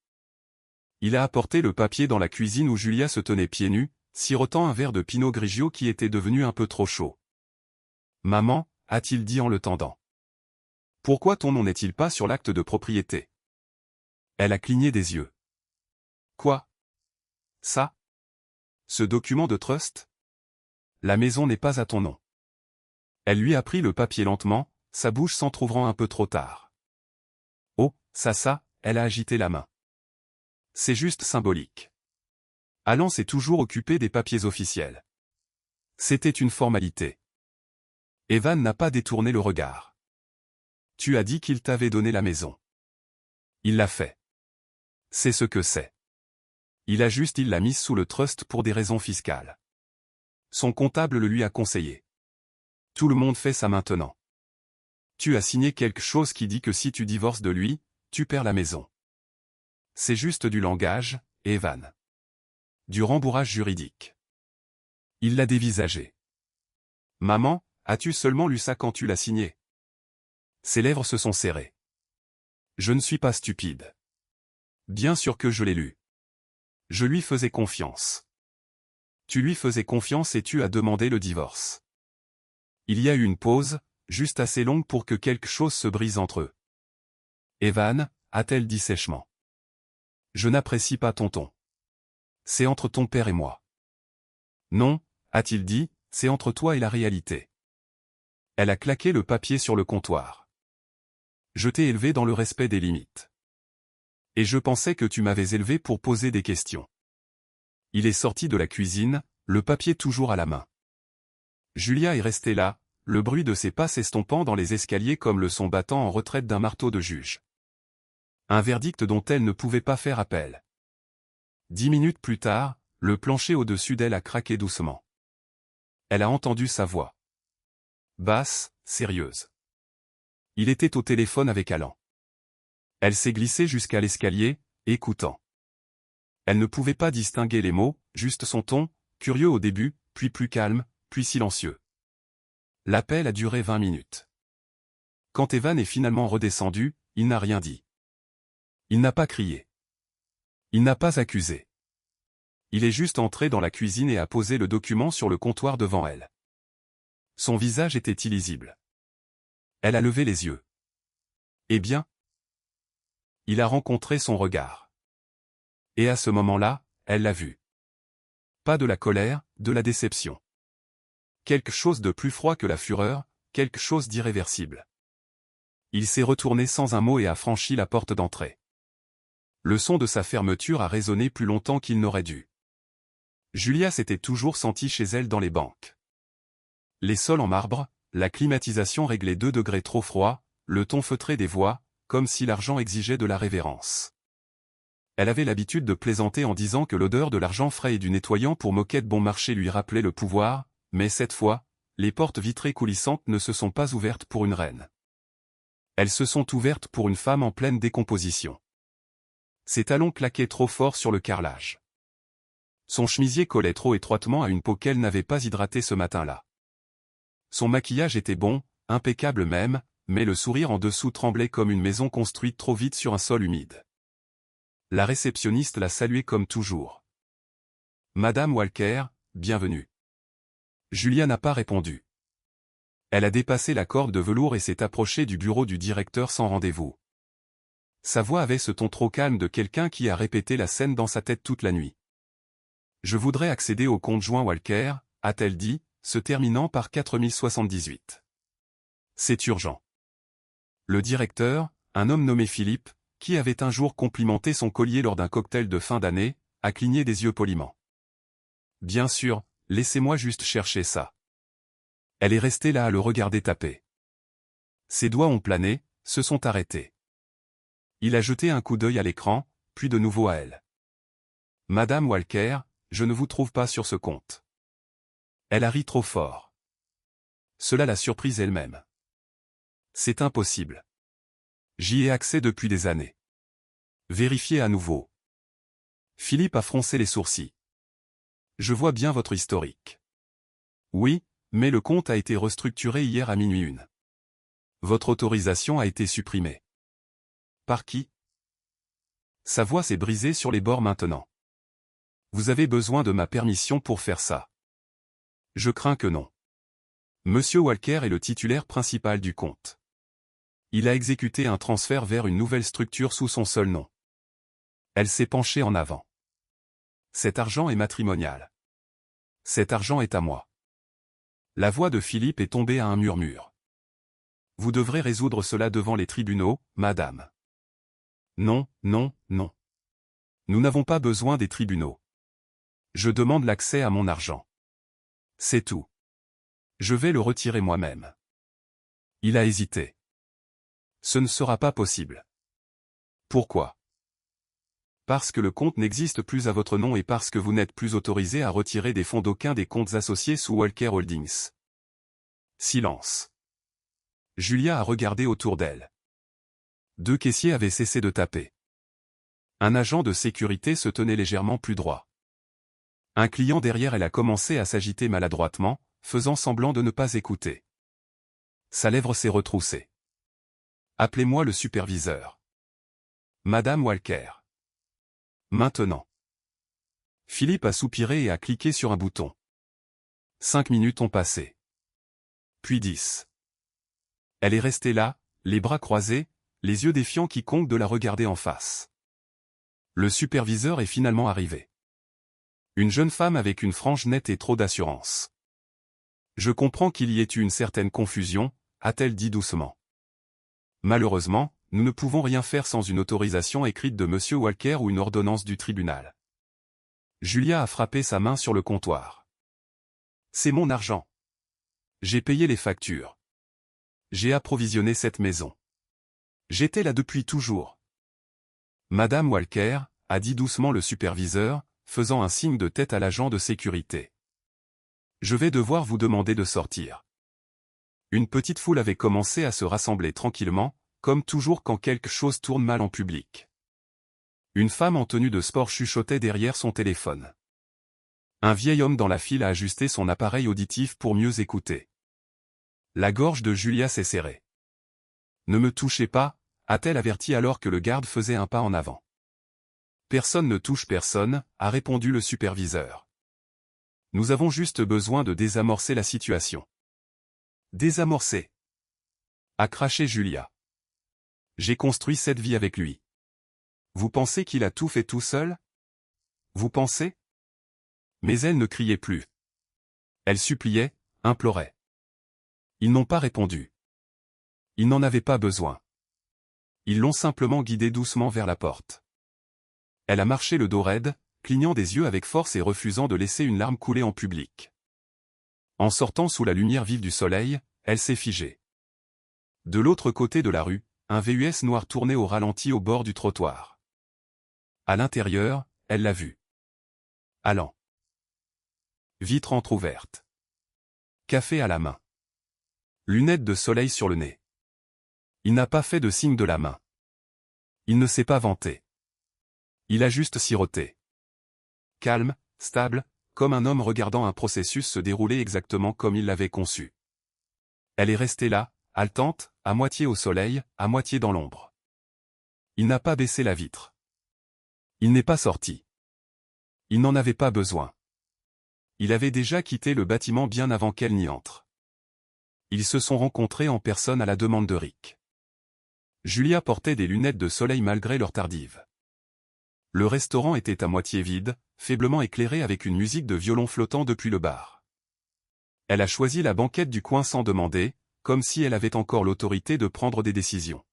Il a apporté le papier dans la cuisine où Julia se tenait pieds nus, sirotant un verre de Pinot Grigio qui était devenu un peu trop chaud. « Maman » a-t-il dit en le tendant. « Pourquoi ton nom n'est-il pas sur l'acte de propriété ?» Elle a cligné des yeux. « Quoi? Ça? Ce document de trust? La maison n'est pas à ton nom. » Elle lui a pris le papier lentement, sa bouche s'entr'ouvrant un peu trop tard. « Oh, ça, elle a agité la main. C'est juste symbolique. Alan s'est toujours occupé des papiers officiels. C'était une formalité. » Evan n'a pas détourné le regard. « Tu as dit qu'il t'avait donné la maison. » Il l'a fait. C'est ce que c'est. Il l'a mise sous le trust pour des raisons fiscales. Son comptable le lui a conseillé. Tout le monde fait ça maintenant. Tu as signé quelque chose qui dit que si tu divorces de lui, tu perds la maison. C'est juste du langage, Evan. Du rembourrage juridique. Il l'a dévisagé. Maman, as-tu seulement lu ça quand tu l'as signé? Ses lèvres se sont serrées. Je ne suis pas stupide. Bien sûr que je l'ai lu. Je lui faisais confiance. Tu lui faisais confiance et tu as demandé le divorce. Il y a eu une pause, juste assez longue pour que quelque chose se brise entre eux. Evan, a-t-elle dit sèchement. Je n'apprécie pas ton ton. C'est entre ton père et moi. Non, a-t-il dit, c'est entre toi et la réalité. Elle a claqué le papier sur le comptoir. Je t'ai élevé dans le respect des limites. Et je pensais que tu m'avais élevé pour poser des questions. Il est sorti de la cuisine, le papier toujours à la main. Julia est restée là, le bruit de ses pas s'estompant dans les escaliers comme le son battant en retraite d'un marteau de juge. Un verdict dont elle ne pouvait pas faire appel. 10 minutes plus tard, le plancher au-dessus d'elle a craqué doucement. Elle a entendu sa voix. Basse, sérieuse. Il était au téléphone avec Alan. Elle s'est glissée jusqu'à l'escalier, écoutant. Elle ne pouvait pas distinguer les mots, juste son ton, curieux au début, puis plus calme, puis silencieux. L'appel a duré 20 minutes. Quand Evan est finalement redescendu, il n'a rien dit. Il n'a pas crié. Il n'a pas accusé. Il est juste entré dans la cuisine et a posé le document sur le comptoir devant elle. Son visage était illisible. Elle a levé les yeux. Eh bien? Il a rencontré son regard. Et à ce moment-là, elle l'a vu. Pas de la colère, de la déception. Quelque chose de plus froid que la fureur, quelque chose d'irréversible. Il s'est retourné sans un mot et a franchi la porte d'entrée. Le son de sa fermeture a résonné plus longtemps qu'il n'aurait dû. Julia s'était toujours sentie chez elle dans les banques. Les sols en marbre, la climatisation réglée 2 degrés trop froid, le ton feutré des voix, comme si l'argent exigeait de la révérence. Elle avait l'habitude de plaisanter en disant que l'odeur de l'argent frais et du nettoyant pour moquette bon marché lui rappelait le pouvoir, mais cette fois, les portes vitrées coulissantes ne se sont pas ouvertes pour une reine. Elles se sont ouvertes pour une femme en pleine décomposition. Ses talons claquaient trop fort sur le carrelage. Son chemisier collait trop étroitement à une peau qu'elle n'avait pas hydratée ce matin-là. Son maquillage était bon, impeccable même, mais le sourire en dessous tremblait comme une maison construite trop vite sur un sol humide. La réceptionniste l'a saluée comme toujours. Madame Walker, bienvenue. Julia n'a pas répondu. Elle a dépassé la corde de velours et s'est approchée du bureau du directeur sans rendez-vous. Sa voix avait ce ton trop calme de quelqu'un qui a répété la scène dans sa tête toute la nuit. Je voudrais accéder au compte joint Walker, a-t-elle dit, se terminant par 4078. C'est urgent. Le directeur, un homme nommé Philippe, qui avait un jour complimenté son collier lors d'un cocktail de fin d'année, a cligné des yeux poliment. Bien sûr, laissez-moi juste chercher ça. Elle est restée là à le regarder taper. Ses doigts ont plané, se sont arrêtés. Il a jeté un coup d'œil à l'écran, puis de nouveau à elle. Madame Walker, je ne vous trouve pas sur ce compte. Elle a ri trop fort. Cela l'a surprise elle-même. C'est impossible. J'y ai accès depuis des années. Vérifiez à nouveau. Philippe a froncé les sourcils. Je vois bien votre historique. Oui, mais le compte a été restructuré hier à minuit 1. Votre autorisation a été supprimée. Par qui? Sa voix s'est brisée sur les bords maintenant. Vous avez besoin de ma permission pour faire ça. Je crains que non. Monsieur Walker est le titulaire principal du compte. Il a exécuté un transfert vers une nouvelle structure sous son seul nom. Elle s'est penchée en avant. Cet argent est matrimonial. Cet argent est à moi. La voix de Philippe est tombée à un murmure. Vous devrez résoudre cela devant les tribunaux, madame. Non, non, non. Nous n'avons pas besoin des tribunaux. Je demande l'accès à mon argent. C'est tout. Je vais le retirer moi-même. Il a hésité. Ce ne sera pas possible. Pourquoi? Parce que le compte n'existe plus à votre nom et parce que vous n'êtes plus autorisé à retirer des fonds d'aucun des comptes associés sous Walker Holdings. Silence. Julia a regardé autour d'elle. 2 caissiers avaient cessé de taper. Un agent de sécurité se tenait légèrement plus droit. Un client derrière elle a commencé à s'agiter maladroitement, faisant semblant de ne pas écouter. Sa lèvre s'est retroussée. Appelez-moi le superviseur. Madame Walker. Maintenant. Philippe a soupiré et a cliqué sur un bouton. 5 minutes ont passé. Puis 10. Elle est restée là, les bras croisés, les yeux défiant quiconque de la regarder en face. Le superviseur est finalement arrivé. Une jeune femme avec une frange nette et trop d'assurance. Je comprends qu'il y ait eu une certaine confusion, a-t-elle dit doucement. Malheureusement, nous ne pouvons rien faire sans une autorisation écrite de M. Walker ou une ordonnance du tribunal. Julia a frappé sa main sur le comptoir. C'est mon argent. J'ai payé les factures. J'ai approvisionné cette maison. J'étais là depuis toujours. Madame Walker, a dit doucement le superviseur, faisant un signe de tête à l'agent de sécurité. Je vais devoir vous demander de sortir. Une petite foule avait commencé à se rassembler tranquillement, comme toujours quand quelque chose tourne mal en public. Une femme en tenue de sport chuchotait derrière son téléphone. Un vieil homme dans la file a ajusté son appareil auditif pour mieux écouter. La gorge de Julia s'est serrée. Ne me touchez pas, a-t-elle averti alors que le garde faisait un pas en avant. Personne ne touche personne, a répondu le superviseur. Nous avons juste besoin de désamorcer la situation. Désamorcer, a craché Julia. J'ai construit cette vie avec lui. Vous pensez qu'il a tout fait tout seul? Vous pensez? Mais elle ne criait plus. Elle suppliait, implorait. Ils n'ont pas répondu. Ils n'en avaient pas besoin. Ils l'ont simplement guidée doucement vers la porte. Elle a marché le dos raide, clignant des yeux avec force et refusant de laisser une larme couler en public. En sortant sous la lumière vive du soleil, elle s'est figée. De l'autre côté de la rue, un VUS noir tournait au ralenti au bord du trottoir. À l'intérieur, elle l'a vu. Allant. Vitre entr'ouverte. Café à la main. Lunettes de soleil sur le nez. Il n'a pas fait de signe de la main. Il ne s'est pas vanté. Il a juste siroté. Calme, stable, comme un homme regardant un processus se dérouler exactement comme il l'avait conçu. Elle est restée là, haletante, à moitié au soleil, à moitié dans l'ombre. Il n'a pas baissé la vitre. Il n'est pas sorti. Il n'en avait pas besoin. Il avait déjà quitté le bâtiment bien avant qu'elle n'y entre. Ils se sont rencontrés en personne à la demande de Rick. Julia portait des lunettes de soleil malgré leur tardive. Le restaurant était à moitié vide, faiblement éclairé avec une musique de violon flottant depuis le bar. Elle a choisi la banquette du coin sans demander, comme si elle avait encore l'autorité de prendre des décisions.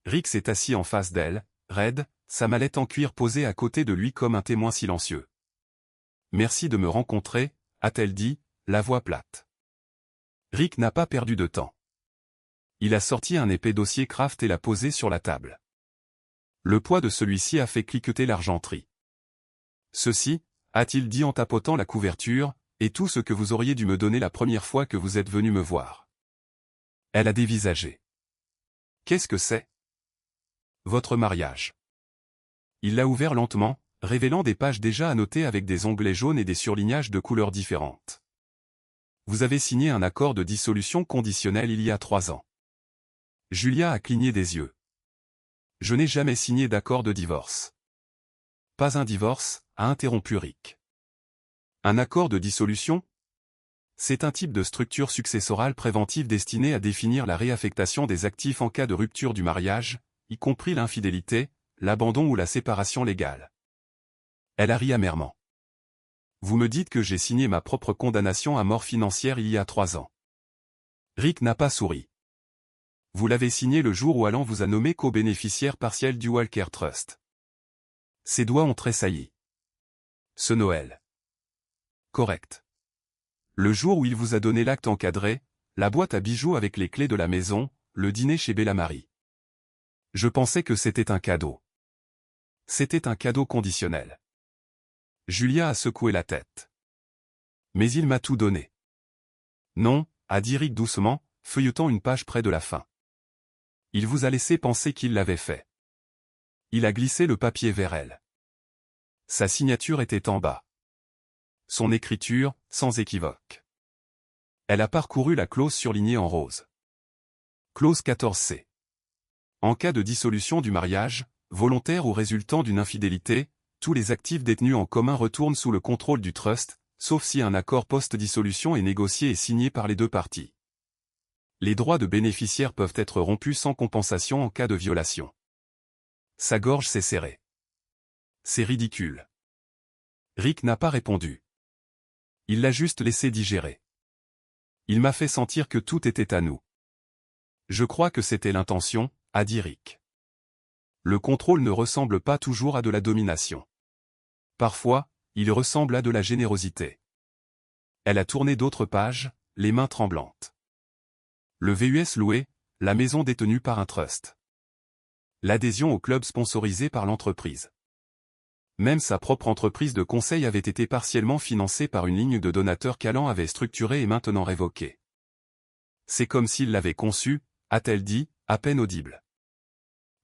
Rick s'est assis en face d'elle, raide, sa mallette en cuir posée à côté de lui comme un témoin silencieux. « Merci de me rencontrer », a-t-elle dit, la voix plate. Rick n'a pas perdu de temps. Il a sorti un épais dossier Kraft et l'a posé sur la table. Le poids de celui-ci a fait cliqueter l'argenterie. « Ceci, » a-t-il dit en tapotant la couverture, « est tout ce que vous auriez dû me donner la première fois que vous êtes venu me voir. » Elle a dévisagé. « Qu'est-ce que c'est ? » « Votre mariage. » Il l'a ouvert lentement, révélant des pages déjà annotées avec des onglets jaunes et des surlignages de couleurs différentes. « Vous avez signé un accord de dissolution conditionnelle il y a 3 ans. » Julia a cligné des yeux. « Je n'ai jamais signé d'accord de divorce. » « Pas un divorce, » a interrompu Rick. « Un accord de dissolution ? C'est un type de structure successorale préventive destinée à définir la réaffectation des actifs en cas de rupture du mariage, y compris l'infidélité, l'abandon ou la séparation légale. » Elle a ri amèrement. « Vous me dites que j'ai signé ma propre condamnation à mort financière il y a 3 ans. » Rick n'a pas souri. « Vous l'avez signé le jour où Alan vous a nommé co-bénéficiaire partiel du Walker Trust. » Ses doigts ont tressailli. « Ce Noël. » Correct. Le jour où il vous a donné l'acte encadré, la boîte à bijoux avec les clés de la maison, le dîner chez Bella Marie. Je pensais que c'était un cadeau. C'était un cadeau conditionnel. Julia a secoué la tête. Mais il m'a tout donné. Non, a dit Rick doucement, feuilletant une page près de la fin. Il vous a laissé penser qu'il l'avait fait. Il a glissé le papier vers elle. Sa signature était en bas. Son écriture, sans équivoque. Elle a parcouru la clause surlignée en rose. Clause 14C. En cas de dissolution du mariage, volontaire ou résultant d'une infidélité, tous les actifs détenus en commun retournent sous le contrôle du trust, sauf si un accord post-dissolution est négocié et signé par les deux parties. Les droits de bénéficiaires peuvent être rompus sans compensation en cas de violation. Sa gorge s'est serrée. C'est ridicule. Rick n'a pas répondu. Il l'a juste laissé digérer. Il m'a fait sentir que tout était à nous. Je crois que c'était l'intention, a dit Rick. Le contrôle ne ressemble pas toujours à de la domination. Parfois, il ressemble à de la générosité. Elle a tourné d'autres pages, les mains tremblantes. Le VUS loué, la maison détenue par un trust. L'adhésion au club sponsorisé par l'entreprise. Même sa propre entreprise de conseil avait été partiellement financée par une ligne de donateurs qu'Alan avait structurée et maintenant révoquée. C'est comme s'il l'avait conçue, a-t-elle dit, à peine audible.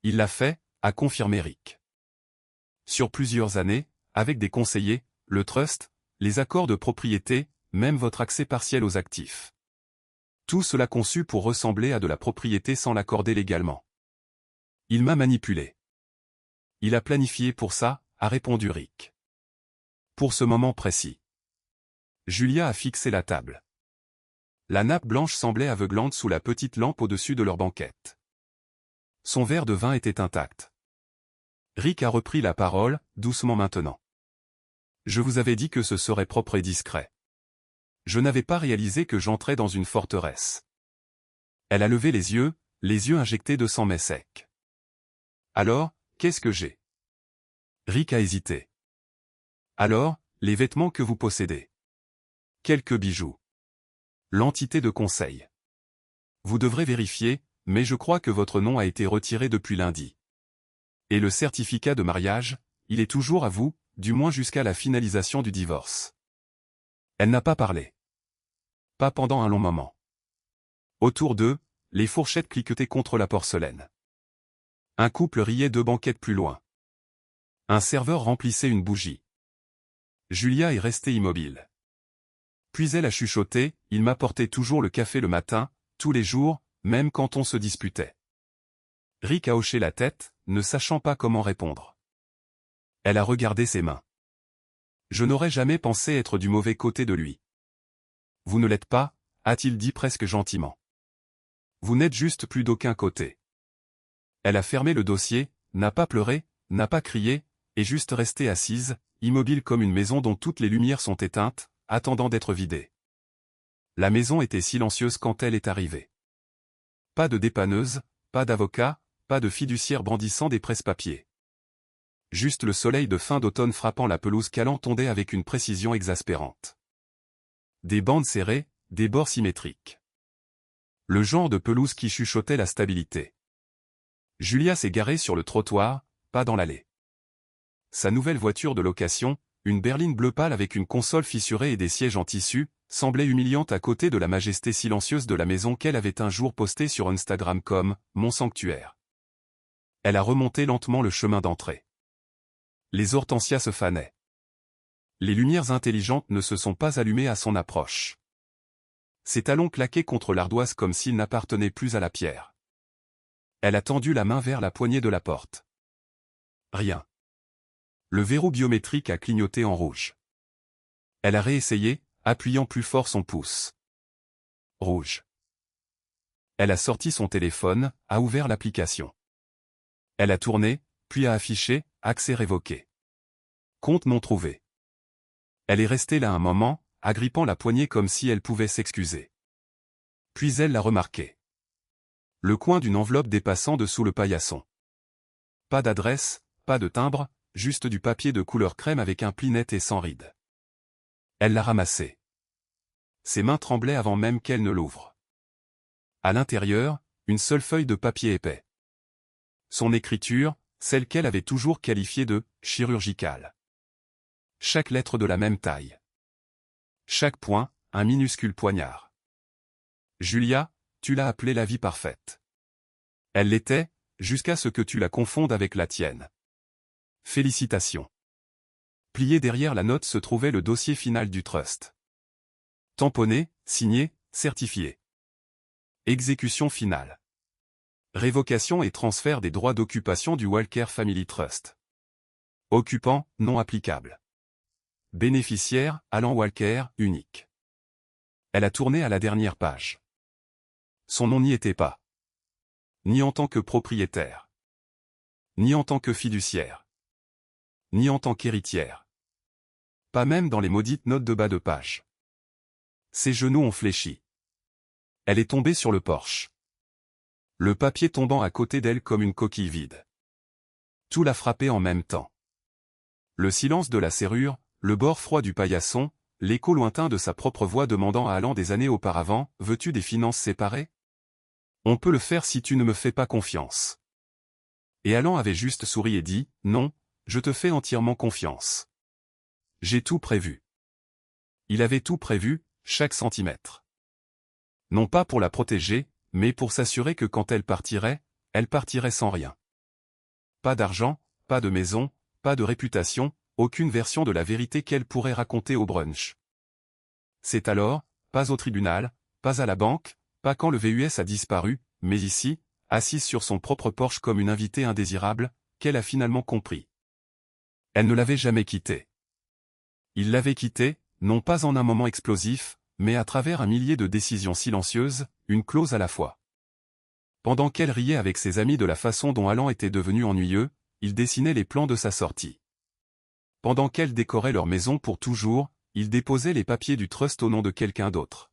Il l'a fait, a confirmé Rick. Sur plusieurs années, avec des conseillers, le trust, les accords de propriété, même votre accès partiel aux actifs. Tout cela conçu pour ressembler à de la propriété sans l'accorder légalement. Il m'a manipulé. Il a planifié pour ça, a répondu Rick. Pour ce moment précis. Julia a fixé la table. La nappe blanche semblait aveuglante sous la petite lampe au-dessus de leur banquette. Son verre de vin était intact. Rick a repris la parole, doucement maintenant. Je vous avais dit que ce serait propre et discret. Je n'avais pas réalisé que j'entrais dans une forteresse. Elle a levé les yeux injectés de sang mais sec. Alors, qu'est-ce que j'ai? Rick a hésité. Alors, les vêtements que vous possédez. Quelques bijoux. L'entité de conseil. Vous devrez vérifier, mais je crois que votre nom a été retiré depuis lundi. Et le certificat de mariage, il est toujours à vous, du moins jusqu'à la finalisation du divorce. Elle n'a pas parlé. Pas pendant un long moment. Autour d'eux, les fourchettes cliquetaient contre la porcelaine. Un couple riait 2 banquettes plus loin. Un serveur remplissait une bougie. Julia est restée immobile. Puis elle a chuchoté, il m'apportait toujours le café le matin, tous les jours, même quand on se disputait. Rick a hoché la tête, ne sachant pas comment répondre. Elle a regardé ses mains. Je n'aurais jamais pensé être du mauvais côté de lui. Vous ne l'êtes pas, a-t-il dit presque gentiment. Vous n'êtes juste plus d'aucun côté. Elle a fermé le dossier, n'a pas pleuré, n'a pas crié, est juste restée assise, immobile comme une maison dont toutes les lumières sont éteintes, attendant d'être vidée. La maison était silencieuse quand elle est arrivée. Pas de dépanneuse, pas d'avocat, pas de fiduciaire brandissant des presse-papiers. Juste le soleil de fin d'automne frappant la pelouse qu'Alan tondait avec une précision exaspérante. Des bandes serrées, des bords symétriques. Le genre de pelouse qui chuchotait la stabilité. Julia s'est garée sur le trottoir, pas dans l'allée. Sa nouvelle voiture de location, une berline bleu pâle avec une console fissurée et des sièges en tissu, semblait humiliante à côté de la majesté silencieuse de la maison qu'elle avait un jour postée sur Instagram comme « Mon sanctuaire ». Elle a remonté lentement le chemin d'entrée. Les hortensias se fanaient. Les lumières intelligentes ne se sont pas allumées à son approche. Ses talons claquaient contre l'ardoise comme s'ils n'appartenaient plus à la pierre. Elle a tendu la main vers la poignée de la porte. Rien. Le verrou biométrique a clignoté en rouge. Elle a réessayé, appuyant plus fort son pouce. Rouge. Elle a sorti son téléphone, a ouvert l'application. Elle a tourné, puis a affiché, accès révoqué. Compte non trouvé. Elle est restée là un moment, agrippant la poignée comme si elle pouvait s'excuser. Puis elle l'a remarqué. Le coin d'une enveloppe dépassant dessous le paillasson. Pas d'adresse, pas de timbre, juste du papier de couleur crème avec un pli net et sans rides. Elle l'a ramassé. Ses mains tremblaient avant même qu'elle ne l'ouvre. À l'intérieur, une seule feuille de papier épais. Son écriture, celle qu'elle avait toujours qualifiée de « chirurgicale ». Chaque lettre de la même taille. Chaque point, un minuscule poignard. Julia, tu l'as appelée la vie parfaite. Elle l'était, jusqu'à ce que tu la confondes avec la tienne. Félicitations. Plié derrière la note se trouvait le dossier final du trust. Tamponné, signé, certifié. Exécution finale. Révocation et transfert des droits d'occupation du Walker Family Trust. Occupant, non applicable. Bénéficiaire, Alan Walker, unique. Elle a tourné à la dernière page. Son nom n'y était pas. Ni en tant que propriétaire. Ni en tant que fiduciaire. Ni en tant qu'héritière. Pas même dans les maudites notes de bas de page. Ses genoux ont fléchi. Elle est tombée sur le porche. Le papier tombant à côté d'elle comme une coquille vide. Tout l'a frappé en même temps. Le silence de la serrure, le bord froid du paillasson, l'écho lointain de sa propre voix demandant à Alan des années auparavant, « Veux-tu des finances séparées ? On peut le faire si tu ne me fais pas confiance. » Et Alan avait juste souri et dit, « Non, je te fais entièrement confiance. J'ai tout prévu. » Il avait tout prévu, chaque centimètre. Non pas pour la protéger, mais pour s'assurer que quand elle partirait sans rien. Pas d'argent, pas de maison, pas de réputation, aucune version de la vérité qu'elle pourrait raconter au brunch. C'est alors, pas au tribunal, pas à la banque, pas quand le VUS a disparu, mais ici, assise sur son propre porche comme une invitée indésirable, qu'elle a finalement compris. Elle ne l'avait jamais quitté. Il l'avait quitté, non pas en un moment explosif, mais à travers un millier de décisions silencieuses, une clause à la fois. Pendant qu'elle riait avec ses amis de la façon dont Alan était devenu ennuyeux, il dessinait les plans de sa sortie. Pendant qu'elle décorait leur maison pour toujours, il déposait les papiers du trust au nom de quelqu'un d'autre.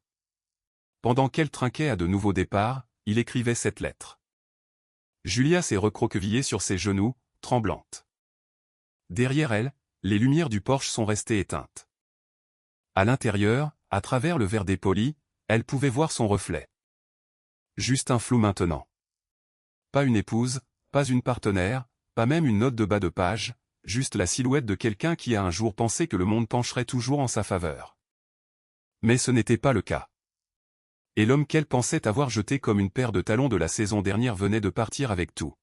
Pendant qu'elle trinquait à de nouveaux départs, il écrivait cette lettre. Julia s'est recroquevillée sur ses genoux, tremblante. Derrière elle, les lumières du porche sont restées éteintes. À l'intérieur, à travers le verre dépoli, elle pouvait voir son reflet. Juste un flou maintenant. Pas une épouse, pas une partenaire, pas même une note de bas de page, juste la silhouette de quelqu'un qui a un jour pensé que le monde pencherait toujours en sa faveur. Mais ce n'était pas le cas. Et l'homme qu'elle pensait avoir jeté comme une paire de talons de la saison dernière venait de partir avec tout.